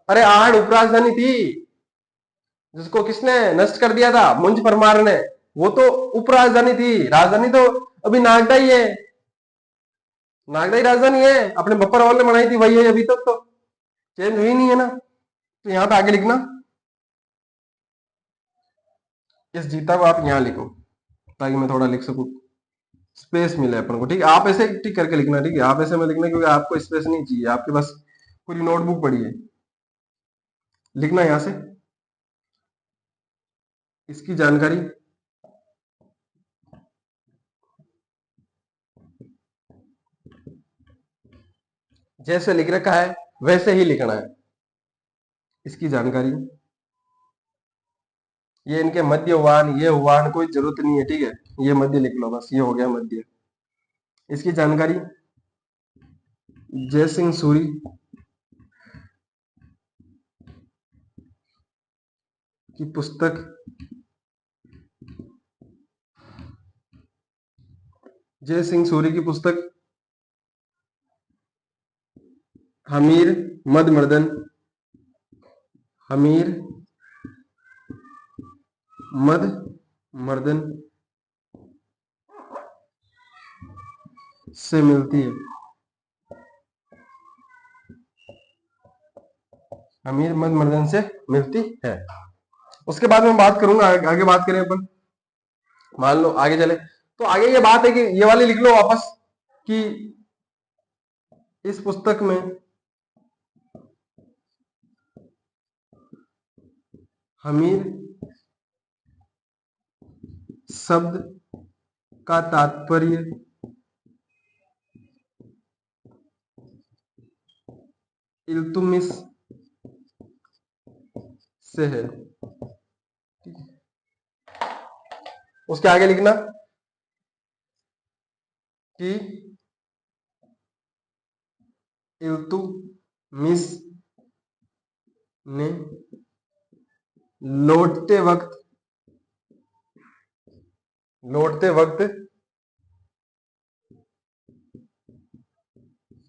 अरे आड़ उपराजधानी थी, जिसको किसने नष्ट कर दिया था? मुंज परमार ने। वो तो उपराजधानी थी, राजधानी तो अभी नागदा ही है। नागदा ही राजधानी है, अपने बप्पर वाल ने बनाई थी, वही है अभी तक, तो चेंज हुई नहीं है ना। तो यहाँ पे आगे लिखना, इस जीता को आप यहाँ लिखो ताकि मैं थोड़ा लिख सकूं, स्पेस मिले अपन को, ठीक है। आप ऐसे टिक करके लिखना, ठीक है, आप ऐसे में लिखना क्योंकि आपको स्पेस नहीं चाहिए, आपके पास पूरी नोटबुक पड़ी है। लिखना यहां से इसकी जानकारी, जैसे लिख रखा है वैसे ही लिखना है। इसकी जानकारी, ये इनके मध्य उवान, ये उवान कोई जरूरत नहीं है, ठीक है। ये मध्य लिख लो बस, ये हो गया मध्य। इसकी जानकारी, जय सिंह सूरी की पुस्तक जय सिंह सूरी की पुस्तक हमीर मद मर्दन, हमीर मद मर्दन से मिलती है। हमीर मद मर्दन से मिलती है। उसके बाद मैं बात करूंगा, आगे बात करें अपन, मान लो आगे चले तो आगे ये बात है कि ये वाली लिख लो वापस कि इस पुस्तक में हमीर शब्द का तात्पर्य इल्तुमिश से है। उसके आगे लिखना कि इल्तुमिश ने लौटते वक्त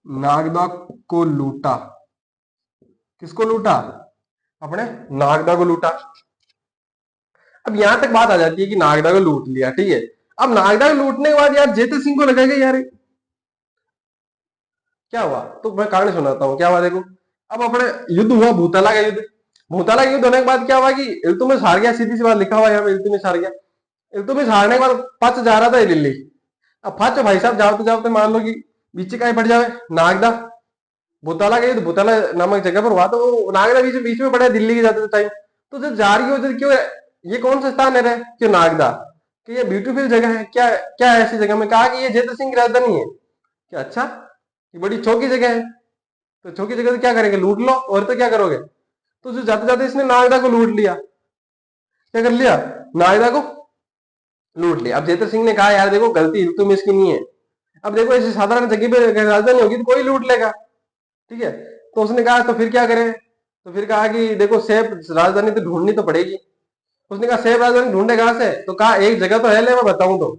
नागदा को लूटा। किसको लूटा? अपने नागदा को लूटा। अब यहां तक बात आ जाती है कि नागदा को लूट लिया, ठीक है। अब नागदा को लूटने के बाद यार जेते सिंह को लगेगा यार क्या हुआ, तो मैं कहानी सुनाता हूँ क्या हुआ देखो। अब अपने युद्ध हुआ, भूतला का युद्ध। भूतला का युद्ध होने के बाद क्या हुआ कि इल्तुमिश हार गया, सीधी सी बात लिखा हुआ है यहाँ पे, इल्तुमिश हार गया। इल्तुमिश हारने के बाद पच जा रहा था ये दिल्ली। अब फच भाई साहब जाते जाते मान लो कि बीच का ही पड़ जावे नागदा। भूतला का युद्ध भूतला नामक जगह पर हुआ, तो वो नागदा बीच बीच में पड़ा है दिल्ली के जाते टाइम। तो जब जा रही हो तो क्यों, ये कौन सा स्थान है रे क्यों नागदा, कि ये ब्यूटीफुल जगह है क्या, क्या है ऐसी जगह में, कहा कि ये जयद्रथ सिंह की राजधानी है। क्या अच्छा, ये बड़ी चौकी जगह है, तो चौकी जगह तो क्या करेंगे, लूट लो, और तो क्या करोगे। तो जो जाते जाते इसने नागदा को लूट लिया। क्या कर लिया, नागदा को लूट लिया। अब जयद्रथ सिंह ने कहा यार देखो गलती तुम इसकी नहीं है, अब देखो ऐसी साधारण जगह पे राजधानी होगी तो कोई लूट लेगा, ठीक है। तो उसने कहा तो फिर क्या करें, तो फिर कहा कि देखो सेफ राजधानी तो ढूंढनी तो पड़ेगी। उसने कहा सेफ राजधानी ढूंढे कहां से, तो कहा एक जगह तो है, ले मैं बताऊं तो,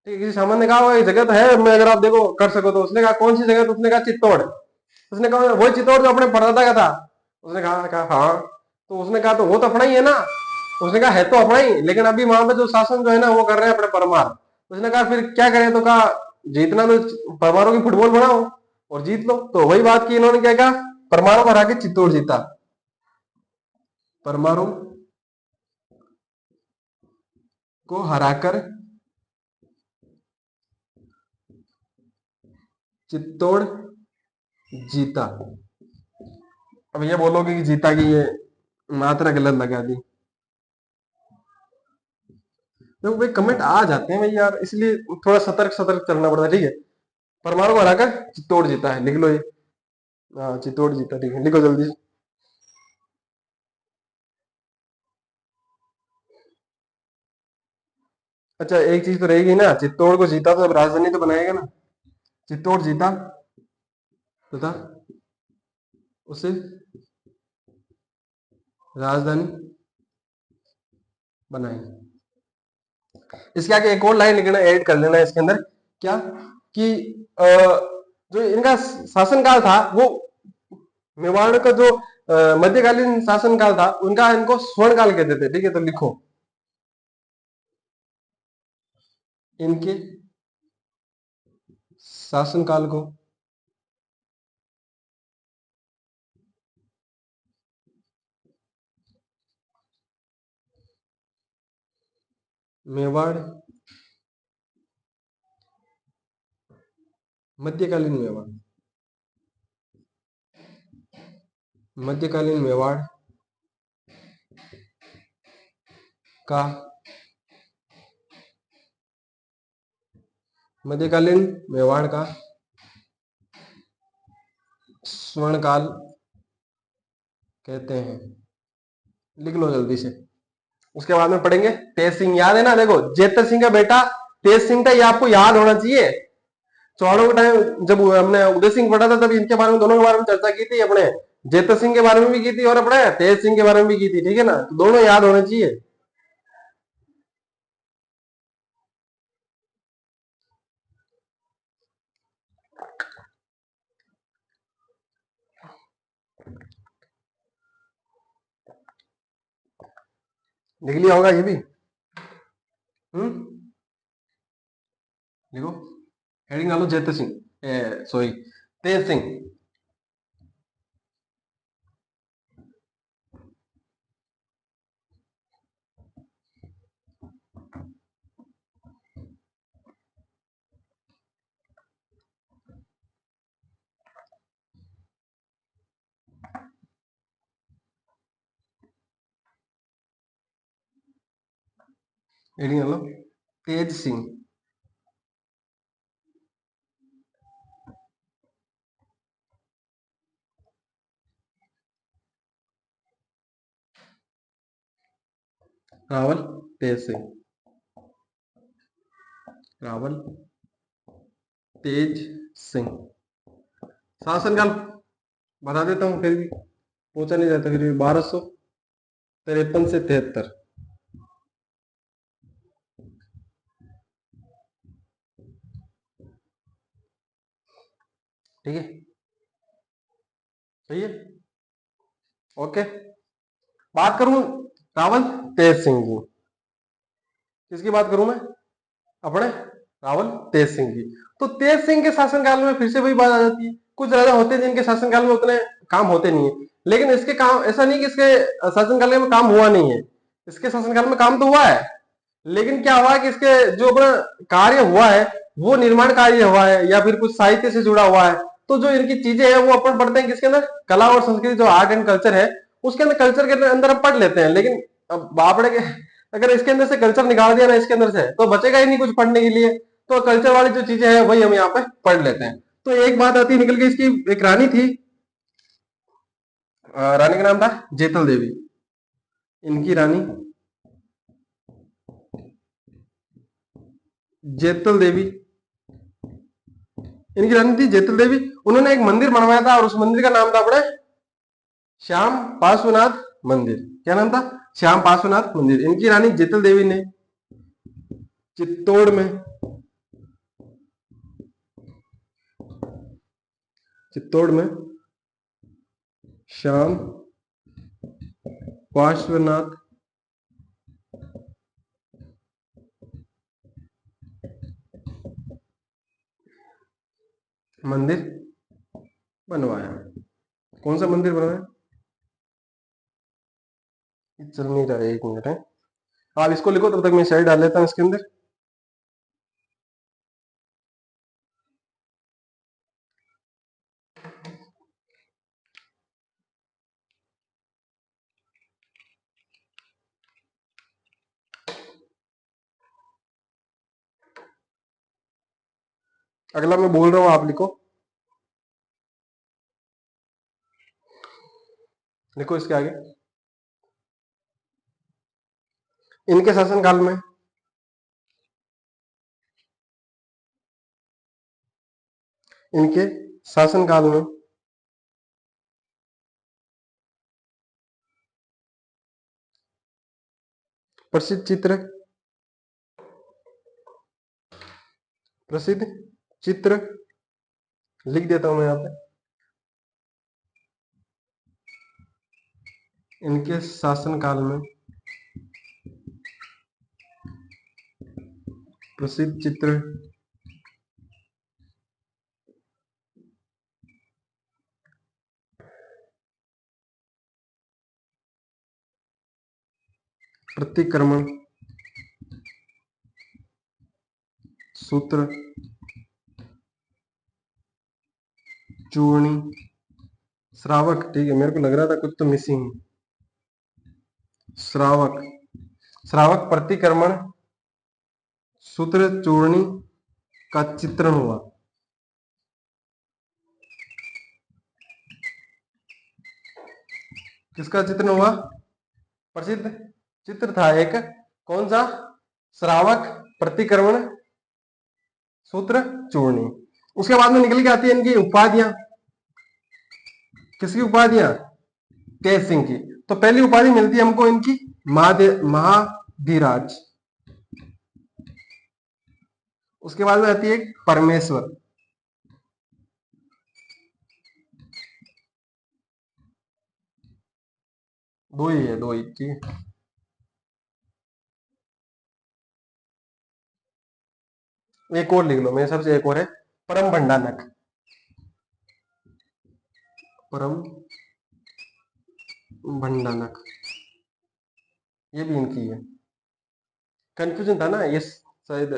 ठीक है। किसी सामान ने कहा एक जगह तो है, मैं अगर आप देखो कर सको तो। उसने कहा कौन सी जगह, तो उसने कहा चित्तौड़। उसने कहा वही चित्तौड़ जो अपने परदादा का था। उसने कहा हाँ। तो उसने कहा तो वो तो अपना ही है ना। उसने कहा है तो अपना ही, लेकिन अभी वहां पे जो शासन जो है ना वो कर रहे हैं अपने परमार। उसने कहा फिर क्या करें, तो कहा जीतना तो परमारों की फुटबॉल बनाओ और जीत लो। तो वही बात की इन्होंने, क्या कहा, परमाणु को हरा के चित्तौड़ जीता। परमाणु को हराकर चित्तौड़ जीता। अब ये बोलोगे कि जीता की ये मात्रा गलत लगा दी, देखो भाई कमेंट आ जाते हैं भाई यार, इसलिए थोड़ा सतर्क सतर्क चलना पड़ता है, ठीक है। परमाणु को हराकर चित्तौड़ जीता है, लिख लो ये। हाँ चित्तौड़ जीता, ठीक है, लिखो जल्दी से। अच्छा एक चीज तो रहेगी ना, चित्तौड़ को जीता तो अब राजधानी तो बनाएगा ना। चित्तौड़ जीता तथा उसे राजधानी बनाई। इसके आगे एक और लाइन लिखना, ऐड कर लेना इसके अंदर, क्या कि जो इनका शासनकाल था वो मेवाड़ का जो मध्यकालीन शासनकाल था उनका इनको स्वर्ण काल कहते थे, ठीक है। तो लिखो इनके शासनकाल को मेवाड़ मध्यकालीन मेवाड़, मध्यकालीन मेवाड़ का, मध्यकालीन मेवाड़ का स्वर्ण काल कहते हैं, लिख लो जल्दी से। उसके बाद में पढ़ेंगे तेज सिंह, याद है ना, देखो जेतर सिंह का बेटा तेज सिंह था, ये आपको याद होना चाहिए। चौहानों के टाइम जब हमने उदय सिंह पढ़ा था तब इनके बारे में, दोनों के बारे में चर्चा की थी अपने जेत सिंह के बारे में भी की थी और अपने तेज सिंह के बारे में भी की थी, ठीक है ना, तो दोनों याद होने चाहिए। लिख लिया होगा ये भी। लिखो, हेडिंग डालो जेत सिंह, सॉरी तेज सिंह। हेडिंग डालो तेज सिंह। रावल तेज सिंह, रावल तेज सिंह। शासनकाल बता देता हूँ, फिर भी पूछा नहीं जाता, फिर भी 1253 से 73। ठीक है, सही है, ओके। बात करूं रावल तेज सिंह जी, किसकी बात करूं मैं? अपने रावल तेज सिंह जी। तो तेज सिंह के शासनकाल में फिर से वही बात आ जाती है, कुछ राजा होते हैं जिनके शासनकाल में उतने काम होते नहीं है, लेकिन इसके काम ऐसा नहीं कि इसके शासनकाल में काम हुआ नहीं है, इसके शासनकाल में काम तो हुआ है, लेकिन क्या हुआ है कि इसके जो अपना कार्य हुआ है वो निर्माण कार्य हुआ है या फिर कुछ साहित्य से जुड़ा हुआ है। तो जो इनकी चीजें हैं वो अपन पढ़ते हैं किसके अंदर, कला और संस्कृति, जो आर्ट एंड कल्चर है उसके अंदर, कल्चर के अंदर हम पढ़ लेते हैं। लेकिन अब बापड़े के अगर इसके अंदर से कल्चर निकाल दिया ना इसके अंदर से, तो बचेगा ही नहीं कुछ पढ़ने के लिए। तो कल्चर वाली जो चीजें हैं वही हम यहाँ पे पढ़ लेते हैं। तो एक बात आती है निकल के, इसकी एक रानी थी, रानी का नाम था जेतल देवी। इनकी रानी जेतल देवी, इनकी रानी थी जेतल देवी। उन्होंने एक मंदिर बनवाया था और उस मंदिर का नाम था अपने श्याम पार्श्वनाथ मंदिर। क्या नाम था? श्याम पार्श्वनाथ मंदिर। इनकी रानी जेतल देवी ने चित्तौड़ में, चित्तौड़ में श्याम पार्श्वनाथ मंदिर बनवाया। कौन सा मंदिर बनवाया? चल नहीं रहा, एक मिनट है, आप इसको लिखो तब तक मैं शायद डाल लेता हूँ इसके अंदर। अगला मैं बोल रहा हूँ, आप लिखो, लिखो इसके आगे। इनके शासनकाल में इनके शासनकाल में प्रसिद्ध चित्र, प्रसिद्ध चित्र लिख देता हूं मैं यहाँ पे। इनके शासनकाल में प्रसिद्ध चित्र प्रतिक्रमण, सूत्र, चूर्णी, श्रावक। ठीक है, मेरे को लग रहा था कुछ तो मिसिंग। श्रावक, श्रावक प्रतिक्रमण, सूत्र, चूर्णी का चित्रण हुआ। किसका चित्रण हुआ? प्रसिद्ध चित्र था एक, कौन सा? श्रावक प्रतिक्रमण सूत्र चूर्णी। उसके बाद में निकल के आती है इनकी उपाधियां। किसकी उपाधियां? तेज सिंह की। तो पहली उपाधि मिलती है हमको इनकी महाधीराज। उसके बाद में आती है परमेश्वर। दो ही है, दो ही, ठीक है। एक और लिख लो मेरे हिसाब से, एक और है परम भंडानक। परम भंडानक, ये भी इनकी है। कंफ्यूजन था ना ये, शायद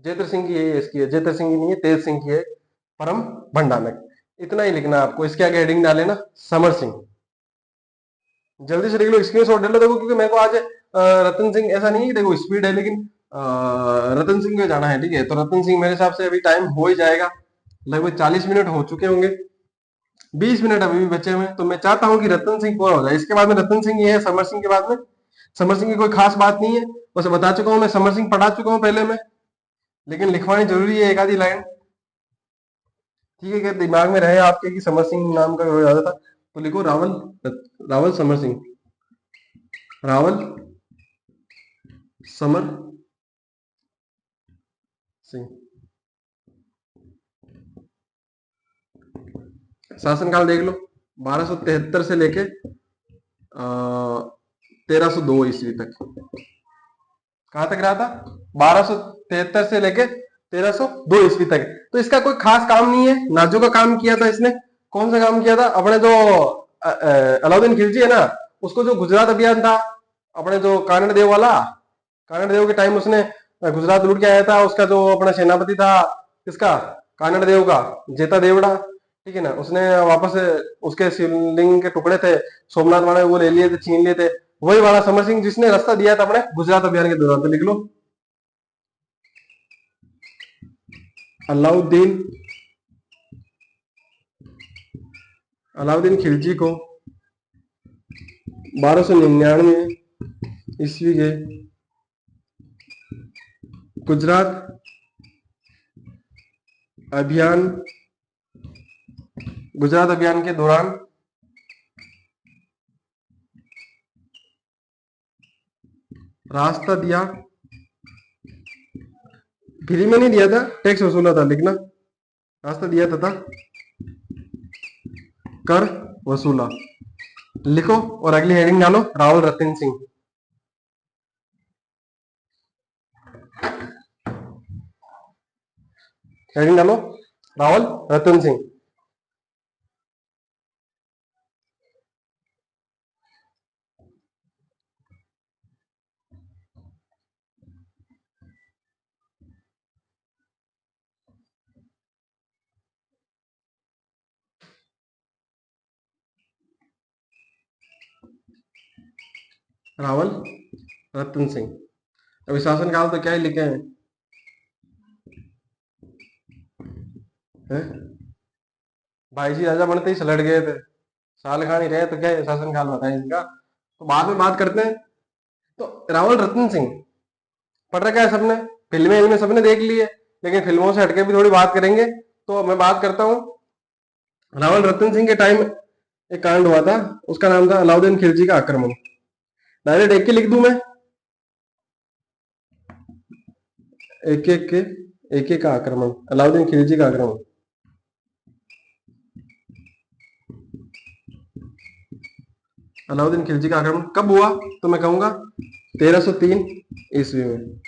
जयत्र सिंह की है, इसकी है, जयत्र सिंह की नहीं है, तेज सिंह की है परम भंडानक। इतना ही लिखना आपको। इसके आगे हेडिंग डाले ना समर सिंह। जल्दी से लिख लो, स्क्रीनशॉट ले लो। देखो क्योंकि मेरे को आज रतन सिंह ऐसा नहीं है कि देखो स्पीड है, लेकिन रतन सिंह में जाना है, ठीक है। तो रतन सिंह मेरे हिसाब से अभी टाइम हो ही जाएगा, लगभग 40 मिनट हो चुके होंगे, 20 मिनट अभी भी बचे हुए हैं। तो मैं चाहता हूं कि रतन सिंह पूरा हो जाए। इसके बाद में रतन सिंह ये है, समर सिंह के बाद में। समर सिंह की कोई खास बात नहीं है, बस बता चुका हूं मैं, समर सिंह पढ़ा चुका हूं पहले में, लेकिन लिखवानी जरूरी है एक आधी लाइन, ठीक है। कि दिमाग में रहे आपके कि समर सिंह नाम का हो जाता था, तो लिखो रावल, रावल समर सिंह, रावल समर सिंह। शासनकाल देख लो, 1273 से लेके 1302 ईस्वी तक। कहां तक रहा था? 1273 से लेके 1302 ईस्वी तक। तो इसका कोई खास काम नहीं है। नाजो का काम किया था इसने। कौन सा काम किया था? अपने जो अलाउद्दीन खिलजी है ना, उसको जो गुजरात अभियान था, अपने जो कानड़ देव वाला, कानड़ देव के टाइम उसने गुजरात लूट के आया था। उसका जो अपना सेनापति था, किसका? कानड़ देव का, जेता देवड़ा, ठीक है ना। उसने वापस उसके शिवलिंग के टुकड़े थे सोमनाथ वाले, वो ले लिए थे, छीन लिए थे। वही वाला समर सिंह जिसने रास्ता दिया था अपने गुजरात अभियान के दौरान। तो लिख लो अलाउद्दीन, अलाउद्दीन खिलजी को 1299 ईस्वी के गुजरात अभियान, गुजरात अभियान के दौरान रास्ता दिया। फ्री में नहीं दिया था, टैक्स वसूला था, लिखना रास्ता दिया था कर वसूला, लिखो। और अगली हेडिंग डालो रावल रतन सिंह। हेडिंग डालो रावल रतन सिंह। रावल रतन सिंह। अभी शासनकाल तो क्या ही लिखे हैं? भाई जी राजा बनते ही सलट गए थे, साल खान ही रहे, तो क्या शासनकाल बताए इनका, तो बाद में बात करते हैं। तो रावल रतन सिंह पढ़ रखा है सबने, फिल्में इनमें सबने देख ली है, लेकिन फिल्मों से हटके भी थोड़ी बात करेंगे। तो मैं बात करता हूँ रावल रतन सिंह के टाइम एक कांड हुआ था, उसका नाम था अलाउद्दीन खिलजी का आक्रमण। डायरेक्ट एक के लिख दूं मैं, एक एक के, एक एक का आक्रमण, अलाउद्दीन खिलजी का आक्रमण। अलाउद्दीन खिलजी का आक्रमण कब हुआ? तो मैं कहूंगा 1303 ईस्वी में।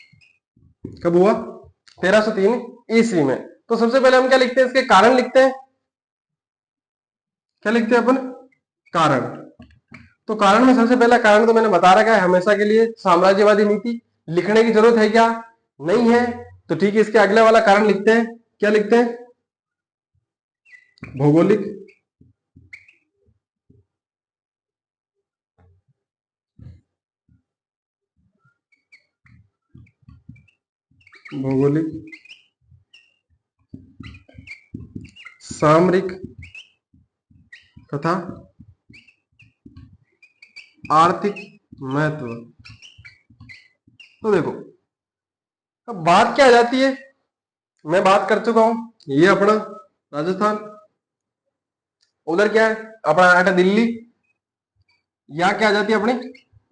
कब हुआ? 1303 ईस्वी में। तो सबसे पहले हम क्या लिखते हैं? इसके कारण लिखते हैं। क्या लिखते हैं अपन? कारण। तो कारण में सबसे पहला कारण तो मैंने बता रखा है, हमेशा के लिए साम्राज्यवादी नीति। लिखने की जरूरत है क्या? नहीं है। तो ठीक है, इसके अगले वाला कारण लिखते हैं। क्या लिखते हैं? भौगोलिक, भौगोलिक, सामरिक तथा आर्थिक महत्व। तो देखो, अब बात क्या आ जाती है, मैं बात कर चुका हूं, ये अपना राजस्थान, उधर क्या है अपना आ जाता दिल्ली, यहाँ क्या आ जाती है अपनी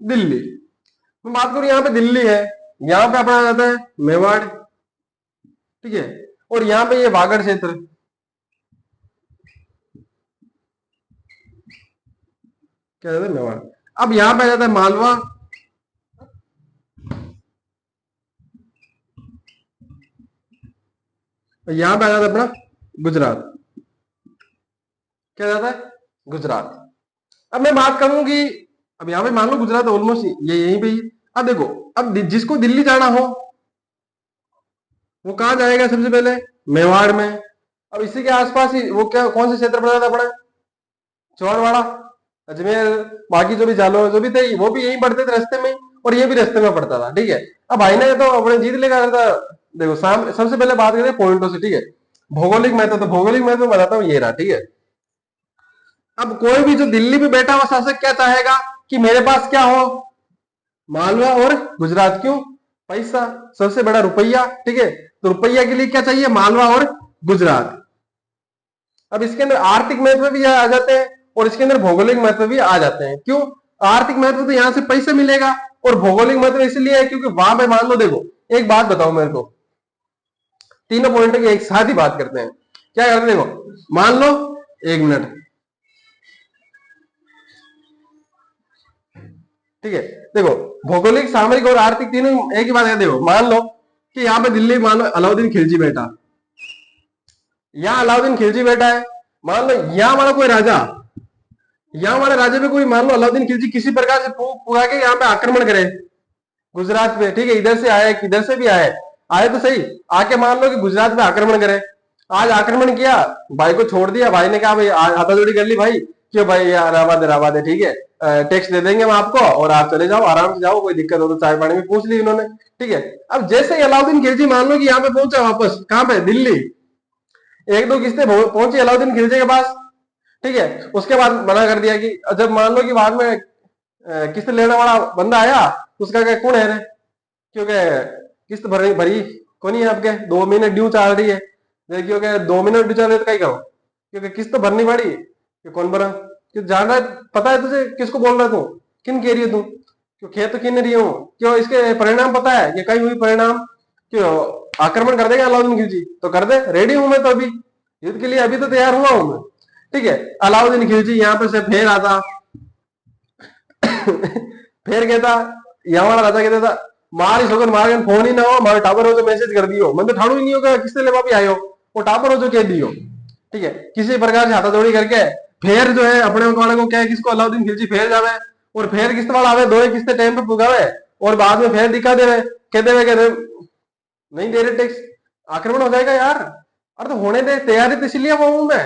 दिल्ली। मैं बात करूं यहाँ पे दिल्ली है, यहाँ पे अपना आ जाता है मेवाड़, ठीक है, और यहाँ पे ये वागड़ क्षेत्र, क्या जाता है मेवाड़। अब यहाँ पे आ जाता है मालवा, यहाँ पे आ जाता है अपना गुजरात, क्या जाता है गुजरात। अब मैं बात करूं कि अब यहाँ पे मान लो गुजरात ऑलमोस्ट ये यहीं पे ही। अब देखो, अब जिसको दिल्ली जाना हो वो कहाँ जाएगा सबसे पहले, मेवाड़ में। अब इसी के आसपास ही वो क्या कौन से क्षेत्र पड़ता था अपना, चौरवाड़ा, अजमेर, बाकी जो भी जालो जो भी थे वो भी यहीं पढ़ते थे रास्ते में, और ये भी रास्ते में पड़ता था, ठीक है। अब भाई ने तो अपने जीत लेगा था। देखो सबसे पहले बात करें पॉइंटों से, ठीक है। भौगोलिक महत्व, तो भौगोलिक महत्व बताता हूँ, ये रहा, ठीक है। अब कोई भी जो दिल्ली में बैठा हुआ शासक क्या चाहेगा कि मेरे पास क्या हो, मालवा और गुजरात। क्यों, पैसा, सबसे बड़ा रुपया, ठीक है। तो रुपया के लिए क्या चाहिए, मालवा और गुजरात। अब इसके अंदर आर्थिक महत्व भी आ जाते हैं और इसके अंदर भौगोलिक महत्व भी आ जाते हैं। क्यों, आर्थिक महत्व तो यहां से पैसे मिलेगा, और भौगोलिक महत्व इसलिए है क्योंकि वहां पे मान लो, देखो एक बात बताओ मेरे को, तीनों पॉइंट की एक साथ ही बात करते हैं। क्या करते हैं, देखो मान लो, एक मिनट, ठीक है। देखो भौगोलिक, सामरिक और आर्थिक तीनों एक ही बात है। देखो मान लो कि यहाँ पे दिल्ली, मान लो अलाउद्दीन खिलजी बैठा, यहाँ अलाउद्दीन खिलजी बैठा है। मान लो यहाँ वाला कोई राजा, यहाँ वाले राजा पे कोई मान लो अलाउद्दीन खिलजी किसी प्रकार से पुगा के यहाँ पे आक्रमण करे गुजरात पे, ठीक है। इधर से आए, किधर से भी आए, आए तो सही, आके मान लो कि गुजरात पे आक्रमण करे। आज आक्रमण किया, भाई को छोड़ दिया, भाई ने कहा भाई हाथाजोड़ी कर ली, भाई क्यों भाई यार, राबाद है, ठीक है, टैक्स दे देंगे हम आपको और आप चले जाओ, आराम से जाओ, कोई दिक्कत हो तो चाय पानी भी पूछ ली उन्होंने, ठीक है। अब जैसे ही अलाउद्दीन खिलजी मान लो कि यहाँ पे पहुंचा वापस, कहाँ पे, दिल्ली, एक दो किस्तें पहुंची अलाउद्दीन खिलजी के पास, ठीक है। उसके बाद मना कर दिया कि जब मान लो कि बाद में किस्त लेने वाला बंदा आया, उसका क्या कौन है रे, क्योंकि किस्त भरी भरी कौन है आपके, 2 महीने ड्यू चल रही है, क्योंकि 2 महीने ड्यू चल रही है तो कहीं कहो, क्योंकि किस्त तो भरनी पड़ी कि कौन भरा, क्यों जान रहा है, पता है तुझे किसको बोल रहा है तू, किन कह रही है तू, क्यों खेत तो किन रही हूँ, क्यों इसके परिणाम पता है कि कहीं हुई परिणाम, क्यों आक्रमण कर देगा अलाउद्दीन खिलजी, तो कर दे, रेडी हूं मैं तो, अभी युद्ध के लिए अभी तो तैयार हुआ हूं मैं, ठीक है। अलाउद्दीन खिलजी यहाँ पे से फेर आता फिर कहता, यहाँ वाला राजा कहता था, मारी सोकर मार फोन ही ना हो, मारे टावर हो जो मैसेज कर दियो, मैं तो ठाड़ू ही नहीं होगा किससे लेवा भी आयो, वो टावर हो जो कह दियो, ठीक है। किसी प्रकार से हाथाजोड़ी करके फिर जो है अपने वाले को क्या है, किसको अलाउद्दीन खिलजी फेर जावे, और फिर किस्त वाला आवे, दो किस्ते टाइम पे पुगावे, और बाद में फिर दिखा देवे, कहते नहीं दे रहे टैक्स, आक्रमण हो जाएगा यार। अरे तो होने दे, तैयारी तो इसलिए वो हूं मैं।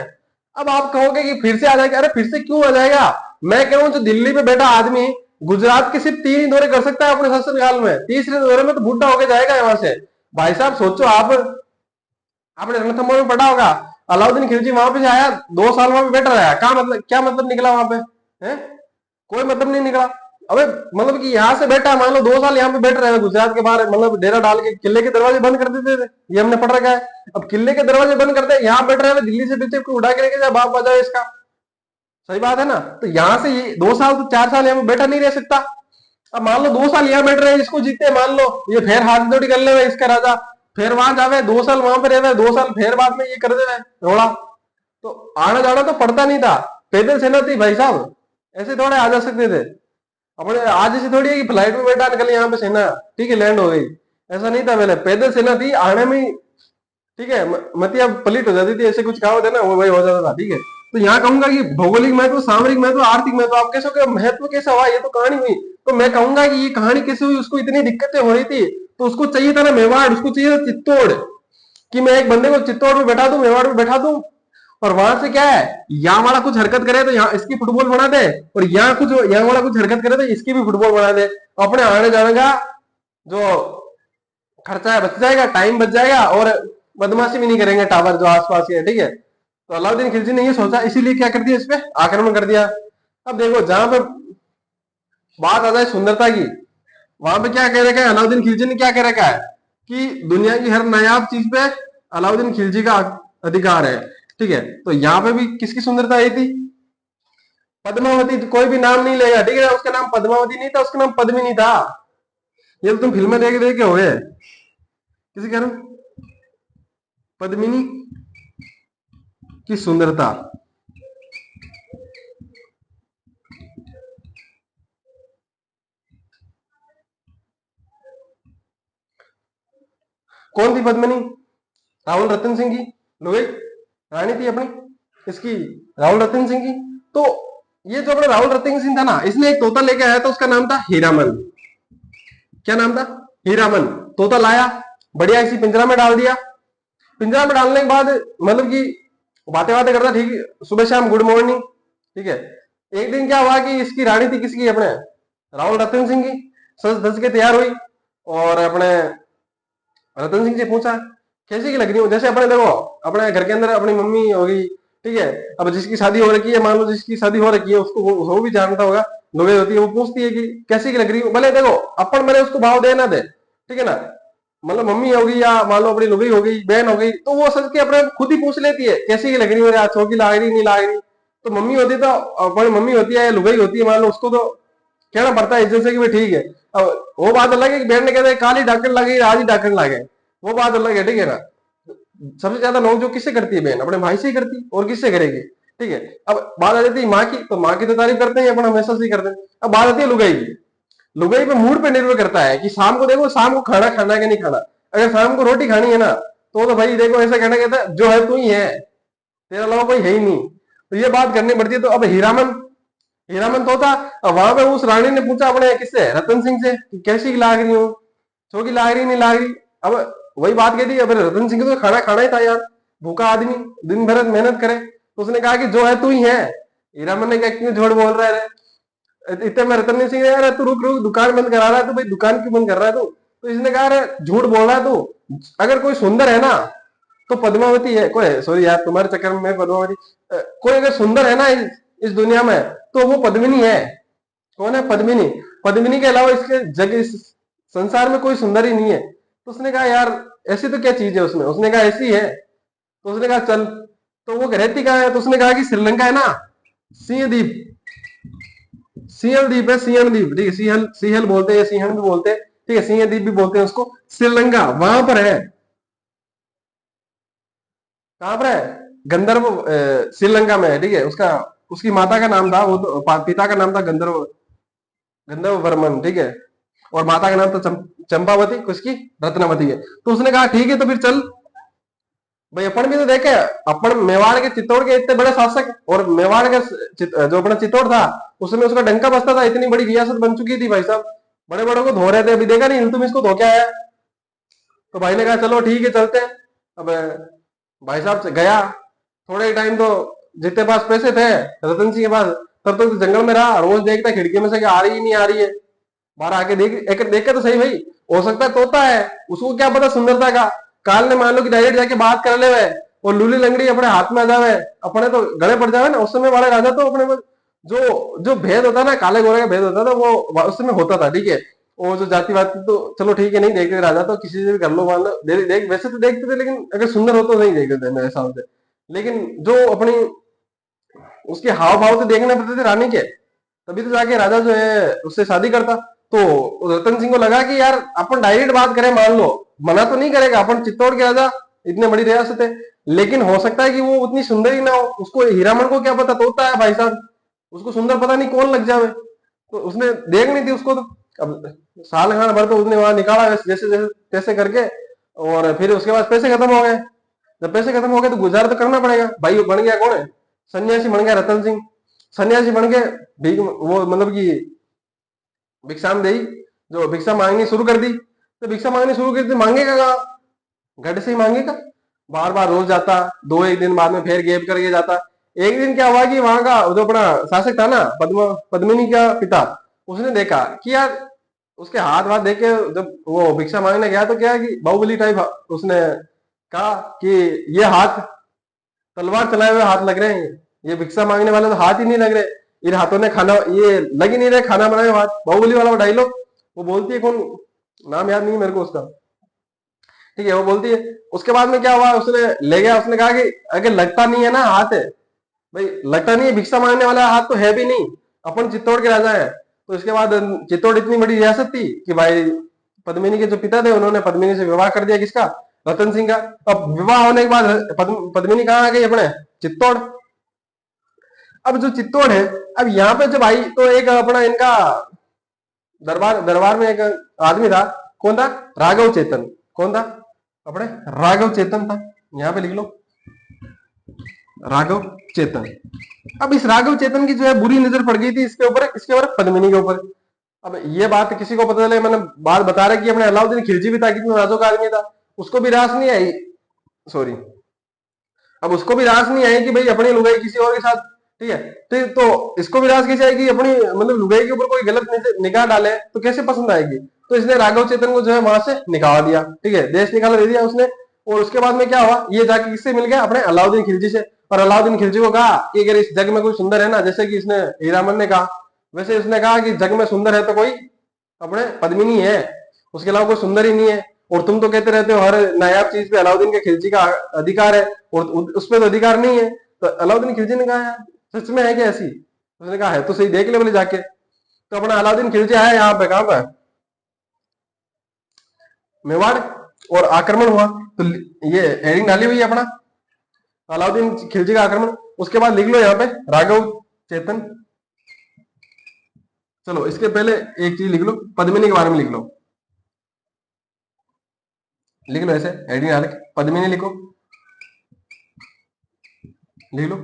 अब आप कहोगे कि फिर से आ जाएगा, अरे फिर से क्यों आ जाएगा, मैं कह रहा हूं जो दिल्ली पे बैठा आदमी गुजरात के सिर्फ 3 ही दौरे कर सकता है अपने शासनकाल में, तीसरे दौरे में तो बूढ़ा होके जाएगा वहां से। भाई साहब सोचो, आप आपने रणथंभौर में पढ़ा होगा, अलाउद्दीन खिलजी वहां पे आया, 2 साल वहां पे बैठा रहा, क्या मतलब, क्या मतलब निकला वहां पे, है कोई मतलब नहीं निकला। अबे मतलब कि यहाँ से बैठा, मान लो 2 साल यहाँ पे बैठ रहे हैं गुजरात के बाहर, मतलब डेरा डाल के किले के दरवाजे बंद कर देते थे, ये हमने पढ़ रखा है। अब किले के दरवाजे बंद करते हैं, यहाँ बैठ रहे हैं, दिल्ली से पीछे उड़ा के लेके जाए, बाप बजाए इसका, सही बात है ना। तो यहाँ से ये 2 साल तो 4 साल यहाँ पे बैठा नहीं रह सकता। अब मान लो 2 साल यहाँ बैठ रहे हैं, इसको जीते मान लो, ये फिर हाथ जोड़ी कर ले इसका राजा, फिर वहां जावे, 2 साल वहां पे रहे, 2 साल फिर बाद में ये कर दे रोड़ा, तो आना जाना तो पड़ता नहीं था, पैदल सेना थी भाई साहब, ऐसे थोड़े आ जा सकते थे अपने, आज ऐसी थोड़ी है कि फ्लाइट में बैठा निकल यहाँ पे सेना, ठीक है, लैंड हो गई, ऐसा नहीं था पहले, पैदल सेना थी, आने में, ठीक है, मतलब पलिट हो जाती थी, ऐसे कुछ कहा होता है ना, वो वही हो जाता था, ठीक है। तो यहाँ कहूंगा कि भौगोलिक महत्व, सामरिक महत्व, आर्थिक महत्व, आप कैसे कि महत्व कैसा हुआ, ये तो कहानी हुई। तो मैं कहूंगा कि ये कहानी कैसे हुई, उसको इतनी दिक्कतें हो रही थी, तो उसको चाहिए था ना मेवाड़, उसको चाहिए था चित्तौड़, कि मैं एक बंदे को चित्तौड़ में बैठा दूं, मेवाड़ में बैठा दूं, और वहां से क्या है, यहाँ वाला कुछ हरकत करे तो यहाँ इसकी फुटबॉल बना दे, और यहाँ वाला कुछ हरकत करे तो इसकी भी फुटबॉल बना दे, अपने आने जाने का जो खर्चा है बच जाएगा, टाइम बच जाएगा, और बदमाशी भी नहीं करेंगे टावर जो आसपास के, ठीक है। तो अलाउद्दीन खिलजी ने ये सोचा, इसीलिए क्या कर दिया, इस पे आक्रमण कर दिया। अब देखो जहां पे बात आ जाए सुंदरता की, वहां पे क्या कह रखा है अलाउद्दीन खिलजी ने, क्या कह रखा है कि दुनिया की हर नायाब चीज पे अलाउद्दीन खिलजी का अधिकार है। ठीक है, तो यहाँ पे भी किसकी सुंदरता आई थी? पद्मावती। कोई भी नाम नहीं लेगा, ठीक है, उसका नाम पद्मावती नहीं था, उसका नाम पद्मिनी था। ये तो तुम फिल्में देख देख के हो गए। किसी कह रहे हो पद्मिनी की सुंदरता। कौन थी पद्मिनी? राहुल रतन सिंह की लोहे रानी थी अपनी, इसकी राहुल रतन सिंह की। तो ये जो अपना राहुल रतन सिंह था ना, इसने एक तोता लेके आया था, उसका नाम था हीरामन। क्या नाम था? हीरामन। तोता लाया, बढ़िया इसी पिंजरा में डाल दिया। पिंजरा में डालने के बाद मतलब कि बातें बातें करता, ठीक, सुबह शाम गुड मॉर्निंग, ठीक है। एक दिन क्या हुआ कि इसकी रानी थी किसकी? अपने राहुल रतन सिंह की। सज धज के तैयार हुई और अपने रतन सिंह से पूछा कैसी की लग रही हूँ। जैसे अपने देखो अपने घर के अंदर अपनी मम्मी होगी, ठीक है, अब जिसकी शादी हो रखी है, मान लो जिसकी शादी हो रखी है, उसको वो भी जानता होगा, लोगे होती है, वो पूछती है कि कैसी की लग रही हूँ। भले देखो अपन मैंने उसको भाव दे ना दे, ठीक है ना, मतलब मम्मी होगी या मान लो अपनी लुगाई हो गई, बहन हो गई, तो वो सच के अपने खुद ही पूछ लेती है कैसी की लग रही है, अच्छो की लाग रही नहीं लाग रही। तो मम्मी होती तो अपनी मम्मी होती है या लुगाई होती है, मान लो उसको तो कहना पड़ता है इज्जत से कि भाई ठीक है। अब वो बात अलग है कि बहन ने कहते काली डाकन लगे आज ही डाकन लगे, वो बात अलग है, ठीक है ना। सबसे ज्यादा नोक जो किससे करती है? बहन अपने भाई से ही करती है, और किससे करेगी? ठीक है। अब बात आ जाती है माँ की, तो माँ की तो तारीफ करते हैं अपन हमेशा से ही करते हैं। अब बात आती है लुगाई की। लुगाई पे मूड पे निर्भर करता है कि शाम को देखो शाम को खाना खाना है कि नहीं खाना। अगर शाम को रोटी खानी है ना, तो भाई देखो ऐसा कहना कहता है जो है तू ही है, तेरा अलावा कोई है ही नहीं, तो ये बात करनी पड़ती है। तो अब हीरामन, हीरामन तो था। अब वहां पे उस रानी ने पूछा अपने किससे? रतन सिंह से कि कैसी लाग रही हूँ, छोकी लाग रही नहीं लाग रही। अब वही बात कह दी, अब रतन सिंह को तो खाना खाना ही था यार, भूखा आदमी दिन भर मेहनत करे, तो उसने कहा कि जो है तू ही है। हीरामन ने कहा क्यों झूठ बोल रहा है? इतने में रतन सिंह ने यार तू रुक रुक, दुकान बंद करा रहा है तो भाई दुकान क्यों बंद कर रहा है तू? तो इसने कहा अरे झूठ बोल रहा है तू, अगर कोई सुंदर है ना तो पद्मावती है। कोई सॉरी यार तुम्हारे चक्कर में मैं पद्मावती, कोई अगर सुंदर है ना इस दुनिया में तो वो पद्मिनी है। कौन है? पद्मिनी। पद्मिनी के अलावा इसके जग इस संसार में कोई सुंदर ही नहीं है। तो उसने कहा यार ऐसी तो क्या चीज है उसमें? उसने कहा ऐसी है। तो उसने कहा चल, तो वो रहती कहाँ है? तो उसने कहा कि श्रीलंका है ना, सिंह द्वीप, सिंहल द्वीप है, सिंहल द्वीप, ठीक है, सिंहल सिंहल बोलते हैं, सिंहल भी बोलते हैं, ठीक है, सिंह द्वीप भी बोलते हैं उसको। श्रीलंका वहां पर है। कहां पर है? गंधर्व श्रीलंका में है, ठीक है। उसका उसकी माता का नाम था, वो तो पिता का नाम था गंधर्व, गंधर्व वर्मन, ठीक है, और माता का नाम था चंपावती, किसकी? रत्नावती है। तो उसने कहा ठीक है तो फिर चल भाई, अपन भी तो देखे, अपन मेवाड़ के चित्तौड़ के इतने बड़े शासक, और मेवाड़ का जो अपना चित्तौड़ था उसमें उसका डंका बसता था, इतनी बड़ी रियासत बन चुकी थी भाई साहब, बड़े बड़ों को धो रहे थे। अभी देखा नहीं तुम इसको धो के आया? तो भाई ने कहा चलो ठीक है चलते हैं। अब भाई साहब से गया, थोड़े टाइम तो जितने पास पैसे थे रतन सिंह के पास, तब तक तो जंगल में रहा, रोज देखता खिड़की में से कि आ रही नहीं आ रही है। बाहर आके देख के तो सही भाई, हो सकता है तोता है, उसको क्या पता सुंदरता का। काल ने मान लो कि डायरेक्ट जाके बात कर ले हुए और लूली लंगड़ी अपने हाथ में आ जावे, अपने तो गले पड़ जावे ना। उस समय वाले राजा तो अपने जो जो भेद होता ना, काले गोरे का भेद होता था वो उस समय होता था, ठीक है। वो जो जातिवाद तो चलो ठीक है, नहीं देखते राजा तो किसी से भी कर लो, मान लो देख वैसे तो देखते थे, लेकिन अगर सुंदर हो तो नहीं देखते थे मेरे हिसाब से। लेकिन जो अपनी उसके हाव भाव से देखने पड़ते थे रानी के, तभी तो जाके राजा जो है उससे शादी करता। तो रतन सिंह को लगा कि यार अपन डायरेक्ट बात करें, मान लो मना तो नहीं करेगा, अपन चित्तौड़ के राजा, इतने बड़ी रियासत है, लेकिन हो सकता है कि वो उतनी सुंदर ही ना हो। उसको हीरामन को क्या पता, तोता है भाई साहब, उसको सुंदर पता नहीं कौन लग जावे। तो उसने देख नहीं थी उसको, तो अब साल खान भर तो उसने वहां निकाला जैसे जैसे तैसे करके, और फिर उसके बाद पैसे खत्म हो गए। जब पैसे खत्म हो गए तो गुजारा तो करना पड़ेगा भाई। वो बन गया कौन है? सन्यासी बन गया रतन सिंह। सन्यासी बन के भीख वो मतलब कि भिक्षाम देई, जो भिक्षा मांगनी शुरू कर दी। तो भिक्षा मांगनी शुरू कर दी, मांगेगा कहाँ? घट से ही मांगेगा, बार बार रोज जाता, दो एक दिन बाद में फिर गैप करके जाता। एक दिन क्या हुआ कि वहां का जो अपना शासक था ना, पद्मिनी का पिता, उसने देखा कि यार उसके हाथ वाथ देख के, जब वो भिक्षा मांगने गया तो क्या है कि बाहुबली टाइप उसने कहा कि ये हाथ तलवार चलाए हुए हाथ लग रहे हैं, ये भिक्षा मांगने वाले तो हाथ ही नहीं लग रहे, इन हाथों ने खाना ये लग ही नहीं रहे खाना बनाए हुए हाथ। बाहुबली वाला डायलॉग वो बोलती है, कौन नाम याद नहीं मेरे को उसका, ठीक है, वो बोलती है। उसके बाद में क्या हुआ, उसने ले गया, उसने कहा कि अगर लगता नहीं है ना हाथ है, भाई लगता नहीं है, भिक्षा मांगने वाला हाथ तो है भी नहीं, अपन चित्तौड़ के राजा है। तो इसके बाद चित्तौड़ इतनी बड़ी रियासत थी कि भाई पद्मिनी के जो पिता थे उन्होंने पद्मिनी से विवाह कर दिया, किसका, रतन सिंह का। अब विवाह होने के बाद पद्मिनी कहाँ आ गई, अपने चित्तौड़। अब जो चित्तौड़ है, अब यहाँ पे जब आई तो एक अपना इनका दरबार दरबार में एक आदमी था, कौन था, राघव चेतन। कौन था, अपने राघव चेतन था। यहाँ पे लिख लो, राघव चेतन। अब इस राघव चेतन की जो है बुरी नजर पड़ गई थी इसके ऊपर पद्मिनी के ऊपर। अब ये बात किसी को पता चले, मैंने बात बता रहा कि अपने अलाउद्दीन खिलजी भी था, कितने राजों का आदमी था, उसको भी रास नहीं आई, सॉरी, अब उसको भी रास नहीं आई कि भाई अपनी लुगाई किसी और के साथ, ठीक है, तो इसको भी रास कैसे आएगी, अपनी मतलब लुगाई के ऊपर कोई गलत निगाह डाले तो कैसे पसंद आएगी। तो इसने राघव चेतन को जो है वहां से निकाल दिया, ठीक है, देश निकाला दे दिया उसने। और उसके बाद में क्या हुआ, ये जाके किससे मिल गया, अपने अलाउद्दीन खिलजी से। और अलाउद्दीन खिलजी को कहा कि अगर इस जग में कोई सुंदर है ना, जैसे कि इसने हीरामन ने कहा, वैसे उसने कहा कि जग में सुंदर है तो कोई अपने पद्मिनी है, उसके अलावा कोई सुंदर ही नहीं है। और तुम तो कहते रहते हो हर नायाब चीज पे अलाउद्दीन के खिलजी का अधिकार है, और उस पर तो अधिकार नहीं है। तो अलाउद्दीन खिलजी ने कहा यार सच में है क्या ऐसी, उसने कहा है तो सही, देख ले बोले जाके। तो अपना अलाउद्दीन खिलजी आया यहाँ पे, कहां पर, मेवाड़, और आक्रमण हुआ। तो ये हेडिंग डाली हुई है अपना, अलाउद्दीन खिलजी का आक्रमण। उसके बाद लिख लो यहाँ पे राघव चेतन। चलो इसके पहले एक चीज लिख लो, पद्मिनी के बारे में लिख लो, लिख लो ऐसे हेडिंग डाल के पद्मिनी लिखो, लिख लो,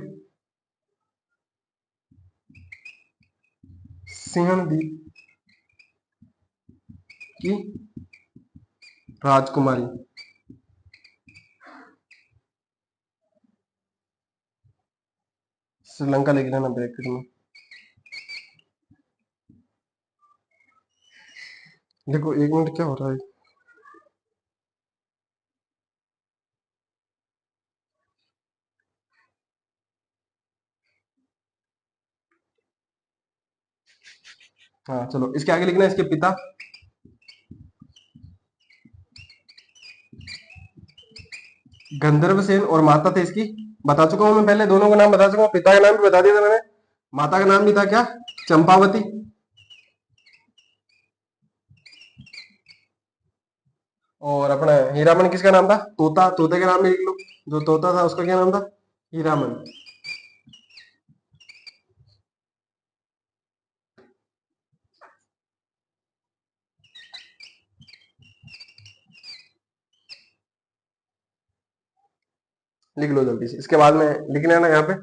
सिंहणदीप की राजकुमारी। श्रीलंका लिख लेना ब्रैकेट में, देखो 1 मिनट क्या हो रहा है। हाँ चलो इसके आगे लिखना है इसके पिता, गंधर्व सेन, और माता थे इसकी, बता चुका हूं मैं पहले, दोनों का नाम बता चुका हूं, पिता का नाम भी बता दिया था मैंने, माता का नाम भी था क्या, चंपावती। और अपना हीरामन किसका नाम था, तोता, तोते का नाम भी लिख लो, जो तोता था उसका क्या नाम था, हीरामन। लिख लो जल्दी से, इसके बाद में लिख लेना यहाँ पे,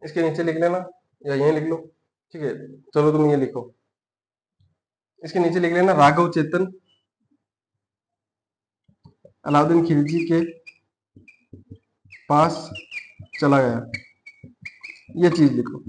इसके नीचे लिख लेना, या यहीं लिख लो, ठीक है। चलो तुम ये लिखो, इसके नीचे लिख लेना राघव चेतन अलाउद्दीन खिलजी के पास चला गया, ये चीज लिखो।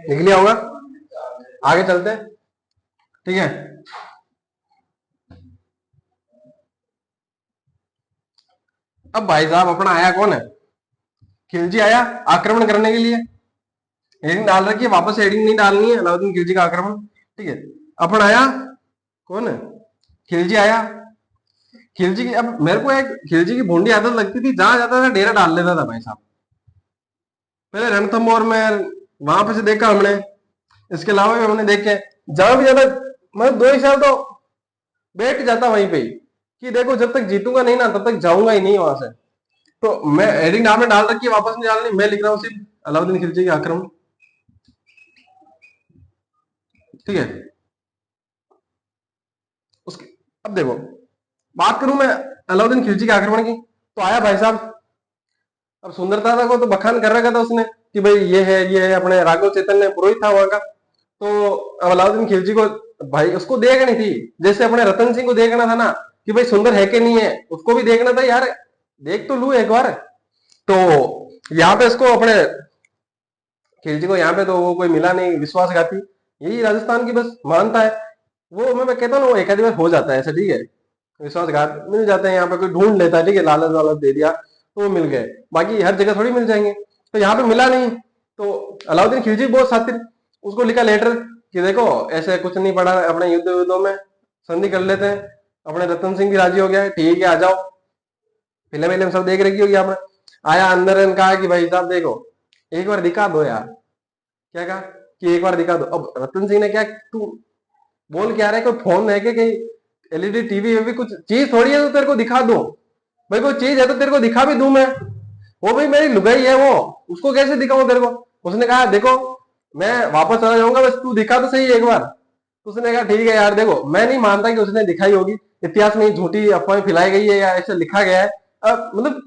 लिख लिया होगा, आगे चलते हैं, ठीक है। अब भाई साहब अपना आया कौन है, खिलजी आया आक्रमण करने के लिए, हेडिंग डाल रखी है, वापस हेडिंग नहीं डालनी है, अलाउद्दीन खिलजी का आक्रमण, ठीक है। अपन आया कौन है, खिलजी आया। खिलजी की, अब मेरे को एक खिलजी की भोंडी आदत लगती थी, जहां जाता था डेरा डाल लेता था भाई साहब। पहले रणथंभौर में वहां पे से देखा हमने, इसके अलावा भी हमने देखे, जहां भी जाता मतलब 2 ही साल तो बैठ जाता वहीं पे ही, कि देखो जब तक जीतूंगा नहीं ना तब तक जाऊंगा ही नहीं वहां से। तो मैं हेडिंग नाम में डाल रखी है, वापस नहीं डालनी, मैं लिख रहा हूँ सिर्फ अलाउद्दीन खिलजी के आक्रमण, ठीक है। उसके अब देखो, बात करूं मैं अलाउद्दीन खिलजी के आक्रमण की, तो आया भाई साहब। अब सुंदरता को तो बखान कर रखा था उसने कि भाई ये है अपने राघव चेतन ने, पुरोहित था वहां का। तो अब अलाउद्दीन खिलजी को भाई उसको देखनी थी, जैसे अपने रतन सिंह को देखना था ना कि भाई सुंदर है कि नहीं है, उसको भी देखना था यार, देख तो लू एक बार। तो यहाँ पे इसको अपने खिलजी को यहाँ पे तो वो कोई मिला नहीं विश्वासघाती, यही राजस्थान की बस मानता है। वो मैं कहता हूँ ना वो एक आधी बार हो जाता है ऐसा, ठीक है, विश्वासघात मिल जाते हैं यहाँ पे, कोई ढूंढ लेता है, ठीक है, लालच वालच दे दिया तो वो मिल गए, बाकी हर जगह थोड़ी मिल जाएंगे। तो यहाँ पे मिला नहीं, तो अलाउद्दीन खिलजी बहुत शातिर, उसको लिखा लेटर कि देखो ऐसे कुछ नहीं पड़ा, अपने युद्ध युद्धों में संधि कर लेते हैं। अपने रतन सिंह भी राजी हो गया है, ठीक है आ जाओ, फिल्म विलम सब देख रखी होगी आपने। आया अंदर ने कहा कि भाई साहब देखो एक बार दिखा दो यार, क्या कहा कि एक बार दिखा दो। अब रतन सिंह ने क्या, तू बोल क्या रहा है, कोई फोन है कि कहीं एलईडी टीवी में भी कुछ चीज थोड़ी है तो तेरे को दिखा दूं, भाई कोई चीज है तो तेरे को दिखा भी दूं मैं, वो भाई मेरी लुगाई है वो, उसको कैसे दिखाऊं तेरे को। उसने कहा देखो मैं वापस चला जाऊंगा, बस तू दिखा तो सही एक बार। तो उसने कहा ठीक है यार, देखो मैं नहीं मानता कि उसने दिखाई होगी, इतिहास में झूठी अफवाहें फैलाई गई है या ऐसे लिखा गया है। अब मतलब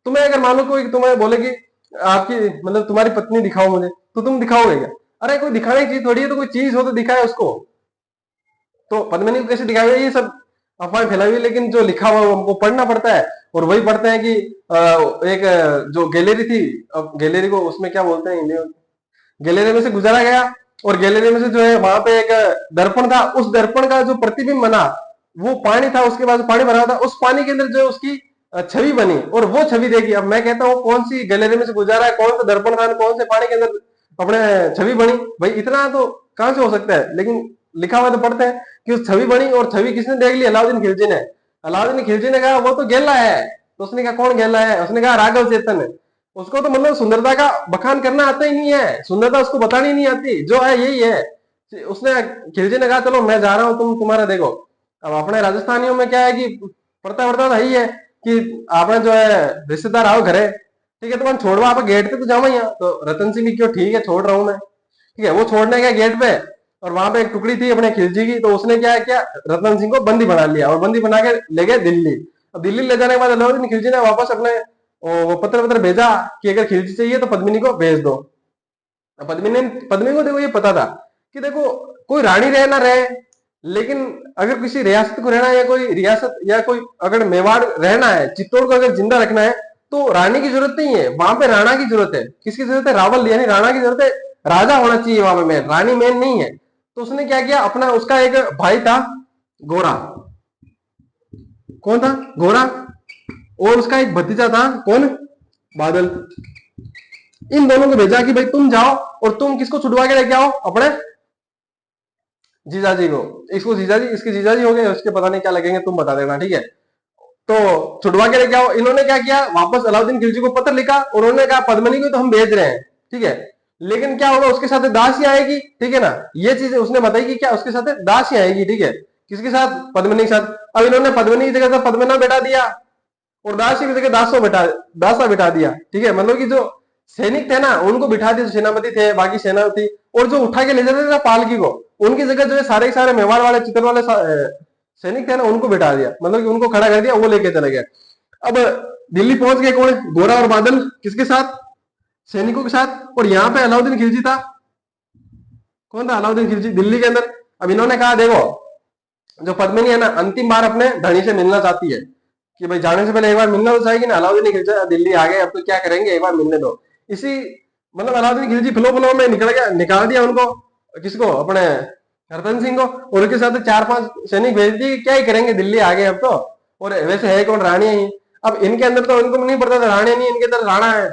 तुम्हें अगर मानो कोई तुम्हें बोले कि आपकी मतलब तुम्हारी पत्नी दिखाओ मुझे, तो तुम दिखाओगे क्या? अरे कोई दिखाने की चीज थोड़ी है, तो कोई चीज हो तो दिखाए उसको। तो पद्मिनी को कैसे दिखाया ये सब अफवाह फैलाई हुई, लेकिन जो लिखा हुआ वो हमको पढ़ना पड़ता है। और वही पढ़ते हैं कि एक जो गैलरी थी, अब गैलरी को उसमें क्या बोलते हैं हिंदी में, गैलरी में से गुजारा गया, और गैलरी में से जो है वहां पे एक दर्पण था, उस दर्पण का जो प्रतिबिंब बना वो पानी था, उसके बाद पानी भरा था, उस पानी के अंदर जो उसकी छवि बनी, और वो छवि देखी। अब मैं कहता हूँ कौन सी गैलरी में से गुजारा है, कौन सा दर्पण था, कौन से पानी के अंदर अपने छवि बनी, भाई इतना तो कहां से हो सकता है। लेकिन लिखा हुआ तो पढ़ते हैं कि उस छवि बनी, और छवि किसने देख ली? अलाउद्दीन खिलजी ने। अलाउद्दीन खिलजी ने कहा वो तो गेला है। तो उसने कहा कौन गेला है? उसने कहा राघव चेतन है। उसको तो मतलब सुंदरता का बखान करना आता ही नहीं है, सुंदरता उसको बतानी नहीं आती, जो है यही है। उसने खिलजी ने कहा चलो मैं जा रहा हूं, तुम तुम्हारा देखो। अब अपने राजस्थानियों में क्या है कि पढ़ता पढ़ता तो यही है कि आपने जो है रिश्तेदार आओ घरे, ठीक है, तो मैं छोड़वा आप गेट पे तो जावा ही। तो रतन सिंह की क्यों, ठीक है छोड़ रहा हूं मैं, ठीक है, वो छोड़ने गया गेट पे, और वहां पे एक टुकड़ी थी अपने खिलजी की, तो उसने क्या किया, रतन सिंह को बंदी बना लिया, और बंदी बना के ले गए दिल्ली। अब दिल्ली ले जाने के बाद अलाउद्दीन खिलजी ने वापस अपने वो पत्र पत्र भेजा कि अगर खिलजी चाहिए तो पद्मिनी को भेज दो। पद्मिनी को देखो ये पता था कि देखो कोई रानी रहे ना रहे, लेकिन अगर किसी रियासत को रहना है, या कोई रियासत या कोई अगर मेवाड़ रहना है, चित्तौड़ को अगर जिंदा रखना है, तो रानी की जरूरत नहीं है, वहां पे राणा की जरूरत है। किसकी जरूरत है? रावल यानी राणा की जरूरत है, राजा होना चाहिए वहां पे, मेन रानी मेन नहीं है। तो उसने क्या किया, अपना उसका एक भाई था गोरा, कौन था? गोरा, और उसका एक भतीजा था कौन? बादल। इन दोनों को भेजा कि भाई तुम जाओ और तुम किसको छुड़वा के लेके आओ, अपने जीजाजी को। इसको जीजाजी, इसके जीजाजी हो गए, उसके पता नहीं क्या लगेंगे, तुम बता देना, ठीक है। तो छुड़वा के लेके आओ। इन्होंने क्या किया, वापस अलाउद्दीन खिलजी को पत्र लिखा, उन्होंने कहा पद्मिनी को तो हम भेज रहे हैं, ठीक है, लेकिन क्या होगा, उसके साथ दासी आएगी, ठीक है ना, ये चीज उसने बताई कि क्या उसके साथ दासी आएगी, ठीक है, किसके साथ? पद्मिनी के साथ। अब इन्होंने पद्मिनी की जगह पद्मना बैठा दिया, और दासी की जगह दासा बिठा दिया, ठीक है, मतलब कि जो सैनिक थे ना उनको बिठा दिया, सेनापति थे, बाकी सेना थी, और जो उठा के ले जाते थे ना पालकी को, उनकी जगह जो है सारे के सारे मेवाड़ वाले चित्र वाले सैनिक थे ना उनको बिठा दिया, मतलब कि उनको खड़ा कर दिया, वो लेके चले गए। अब दिल्ली पहुंच गए कौन? गोरा और बादल, किसके साथ? सैनिकों के साथ। और यहाँ पे अलाउद्दीन खिलजी था, कौन था? अलाउद्दीन खिलजी दिल्ली के अंदर। अब इन्होंने कहा देखो जो पद्मिनी है ना अंतिम बार अपने धनी से मिलना चाहती है, कि भाई जाने से पहले एक बार मिलना तो चाहेगी ना। अलाउद्दीन खिलजी दिल्ली आ गए, अब तो क्या करेंगे, एक बार मिलने दो। इसी मतलब अलाउद्दीन खिलजी फ्लो फ्लो में निकल गया, निकाल दिया उनको, किसको? अपने रतन सिंह को, और उनके साथ 4-5 सैनिक भेज दिए, क्या ही करेंगे, दिल्ली आ गए अब तो। और वैसे है कौन? रानी ही। अब इनके अंदर तो इनको नहीं पता था रानी नहीं, इनके अंदर राणा है,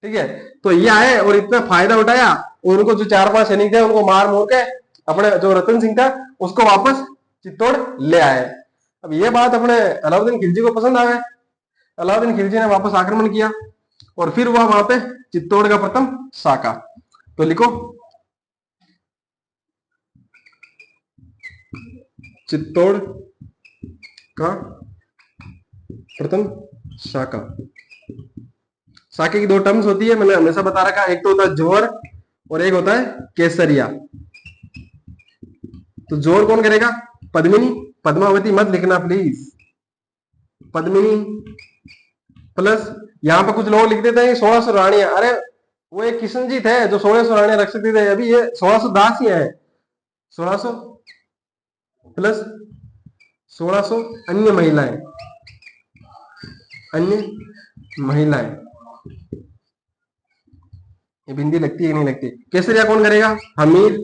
ठीक है। तो ये आए और इतना फायदा उठाया, और उनको जो 4-5 सैनिक थे उनको मार मोर के अपने जो रतन सिंह था उसको वापस चित्तौड़ ले आए। अब ये बात अपने अलाउद्दीन खिलजी को पसंद आ गए। अलाउद्दीन खिलजी ने वापस आक्रमण किया, और फिर हुआ वहां पे चित्तौड़ का प्रथम साका। तो लिखो चित्तौड़ का प्रथम साका। साके की 2 टर्म्स होती है, मैंने हमेशा बता रखा, एक तो होता है जोर और एक होता है केसरिया। तो जोर कौन करेगा? पद्मिनी, पद्मावती मत लिखना प्लीज, पद्मिनी प्लस यहाँ पे कुछ लोग लिख देते हैं 1600 रानियां। अरे वो एक किशन जी थे जो 1600 रानियां रख सकते थे, अभी ये 1600 दासियां हैं, 1600 प्लस 1600 अन्य महिलाएं, अन्य महिलाएं। ये बिंदी लगती है कि नहीं लगती? केसरिया कौन करेगा? हमीर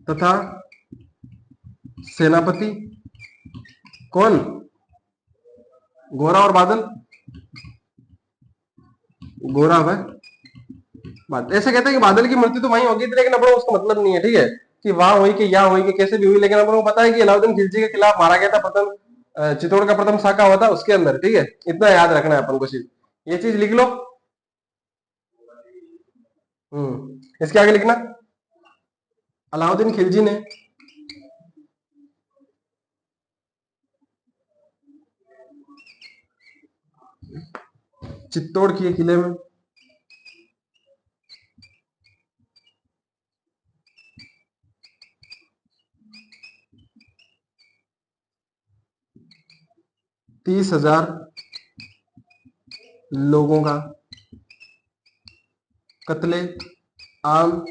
तथा सेनापति। कौन? गोरा और बादल। गोरा व बादल। ऐसे कहते हैं कि बादल की मृत्यु तो वहीं होगी, लेकिन अपना उसका मतलब नहीं है, ठीक है, कि वहां हुई कि यहाँ हुई कि कैसे भी हुई, लेकिन अपन को पता है कि अलाउद्दीन खिलजी के खिलाफ मारा गया था प्रथम, चित्तौड़ का प्रथम साका हुआ था उसके अंदर, ठीक है। इतना याद रखना है अपन को चीज, ये चीज लिख लो। इसके आगे लिखना, अलाउद्दीन खिलजी ने चित्तौड़ के किले में 30,000 लोगों का कत्ले आम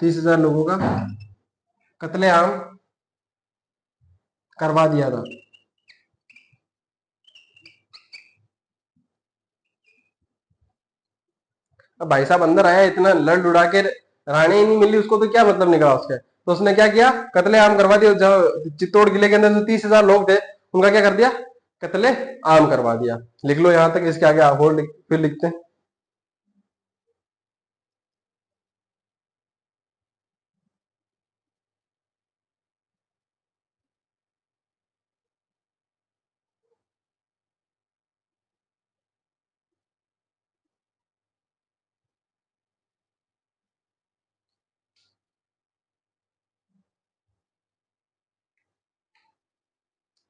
30,000 लोगों का कत्ले आम करवा दिया था। अब भाई साहब अंदर आया, इतना लड़ लुड़ा के रानी ही नहीं मिली उसको, तो क्या मतलब निकला उसके? तो उसने क्या किया? कत्ले आम करवा दिया। जो चित्तौड़ किले के अंदर जो 30,000 लोग थे, उनका क्या कर दिया? कत्ले आम करवा दिया। लिख लो यहां तक, इसके आगे और फिर लिखते हैं।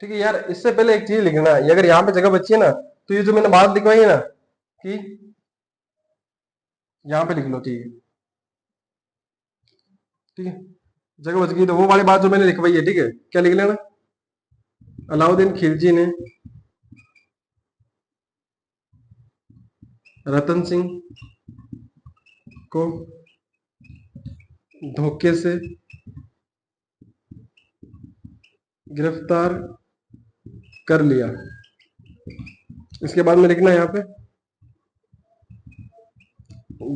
ठीक है यार, इससे पहले एक चीज लिखना है, अगर यहाँ पे जगह बची है ना, तो ये जो मैंने बात लिखवाई है ना, कि यहाँ पे लिख लो, ठीक है, ठीक है। जगह बच गई तो वो वाली बात जो मैंने लिखवाई है, ठीक है, क्या लिख लेना? अलाउद्दीन खिलजी ने रतन सिंह को धोखे से गिरफ्तार कर लिया। इसके बाद में लिखना है यहाँ पे,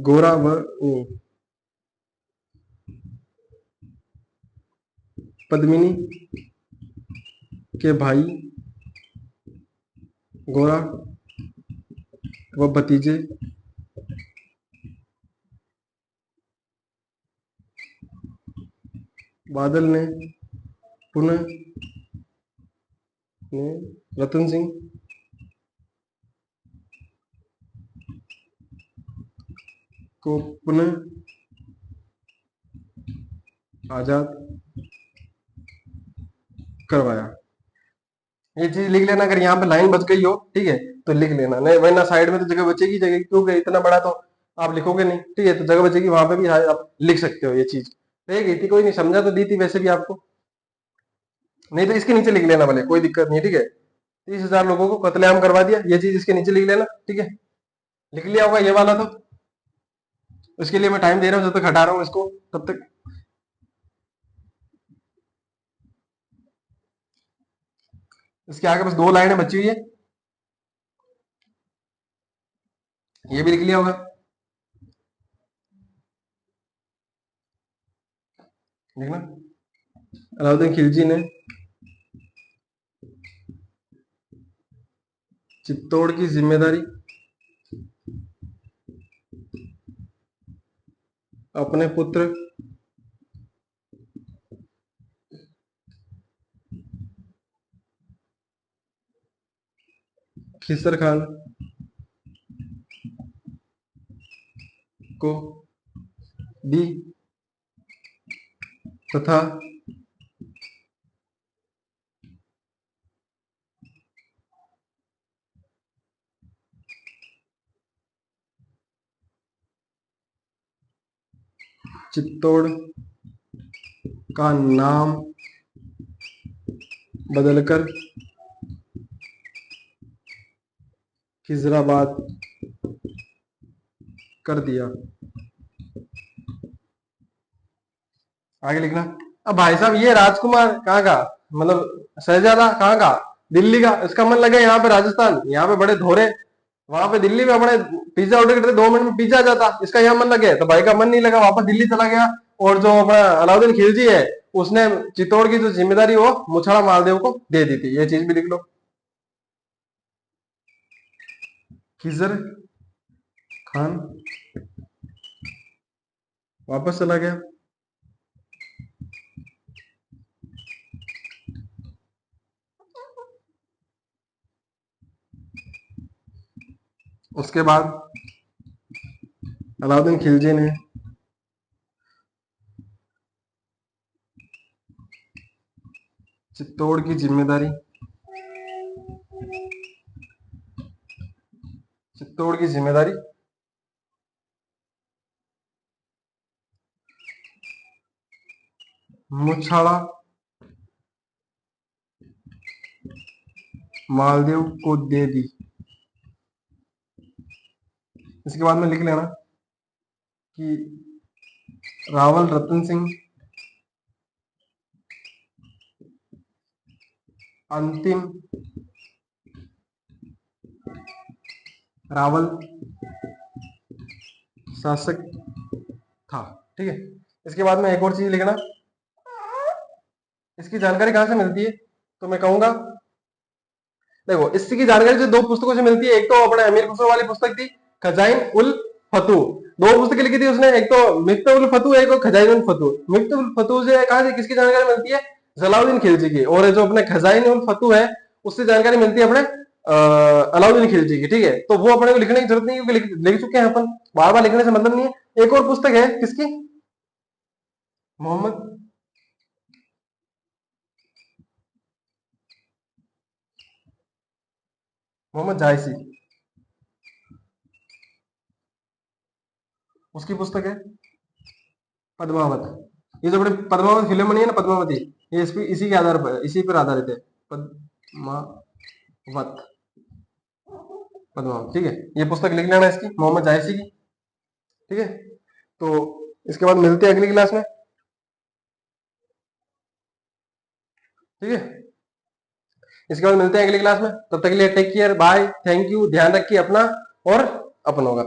गोरा व पद्मिनी के भाई गोरा व भतीजे बादल ने पुनः ने रतन सिंह को पुनः आजाद करवाया। ये चीज लिख लेना, अगर यहाँ पे लाइन बच गई हो, ठीक है, तो लिख लेना, नहीं वरना साइड में तो जगह बचेगी, जगह क्योंकि इतना बड़ा तो आप लिखोगे नहीं, ठीक है, तो जगह बचेगी वहां पे भी आप लिख सकते हो। ये चीज रह गई थी, कोई नहीं समझा तो दी थी वैसे भी आपको, नहीं तो इसके नीचे लिख लेना भले, कोई दिक्कत नहीं है, ठीक है। 30,000 लोगों को कत्लेआम करवा दिया, ये चीज इसके नीचे लिख लेना, ठीक है। लिख लिया होगा ये वाला तो, उसके लिए मैं टाइम दे रहा हूँ, जब तक हटा रहा हूँ इसको तब तक। इसके आगे बस 2 लाइनें बची हुई है, ये भी लिख लिया होगा। देखना, अलाउद्दीन खिलजी ने चित्तौड़ की जिम्मेदारी अपने पुत्र खिसर खान को दी तथा चित्तौड़ का नाम बदलकर खिजराबाद कर दिया। आगे लिखना। अब भाई साहब ये राजकुमार कहाँ का, मतलब शहजादा कहाँ का, दिल्ली का, इसका मन लगे यहाँ पे राजस्थान, यहाँ पे बड़े धोरे, वहां पे दिल्ली में अपने पिज्जा ऑर्डर करते 2 मिनट में पिज्जा आ जाता, इसका यहाँ मन लगे, तो भाई का मन नहीं लगा, वापस दिल्ली चला गया। और जो अपना अलाउद्दीन खिलजी है उसने चित्तौड़ की जो जिम्मेदारी वो मुछाड़ा मालदेव को दे दी थी, ये चीज भी लिख लो। खिजर खान वापस चला गया। उसके बाद अलाउद्दीन खिलजी ने चित्तौड़ की जिम्मेदारी, चित्तौड़ की जिम्मेदारी मुछाड़ा मालदेव को दे दी। इसके बाद में लिख लेना कि रावल रतन सिंह अंतिम रावल शासक था। ठीक है, इसके बाद में एक और चीज लिखना, इसकी जानकारी कहां से मिलती है, तो मैं कहूंगा देखो इसकी जानकारी जो 2 पुस्तकों से मिलती है, एक तो अपने अमीर खुसरो वाली पुस्तक थी खजाइन उल फतू, 2 पुस्तकें लिखी थी उसने, एक तो मिफ्ता उल फतू, एक और खजाइन उल फतू। मिफ्ता उल फतू से कहां से किसकी जानकारी मिलती है, जलाउद्दीन खिलजी की, और जो अपने खजाइन उल फतू है उससे जानकारी मिलती है अपने अलाउद्दीन खिलजी की। ठीक है, तो वो अपने को लिखने की जरूरत नहीं है क्योंकि लिख चुके हैं अपन, बार बार लिखने से मतलब नहीं है। एक और पुस्तक है किसकी, मोहम्मद मोहम्मद जायसी, उसकी पुस्तक है पद्मावत। ये जो बड़े पद्मावत फिल्म बनी है ना पद्मावती, ये इसी के आधार पर, इसी पर आधारित है, पद्मावत, पद्मावत। ठीक है, ये पुस्तक लिख लेना इसकी, मोहम्मद जायसी की। ठीक है, तो इसके बाद मिलते हैं अगली क्लास में। ठीक है, इसके बाद मिलते हैं अगली क्लास में, तब तक के लिए take care, bye, thank you, ध्यान रखिए अपना और अपनों का।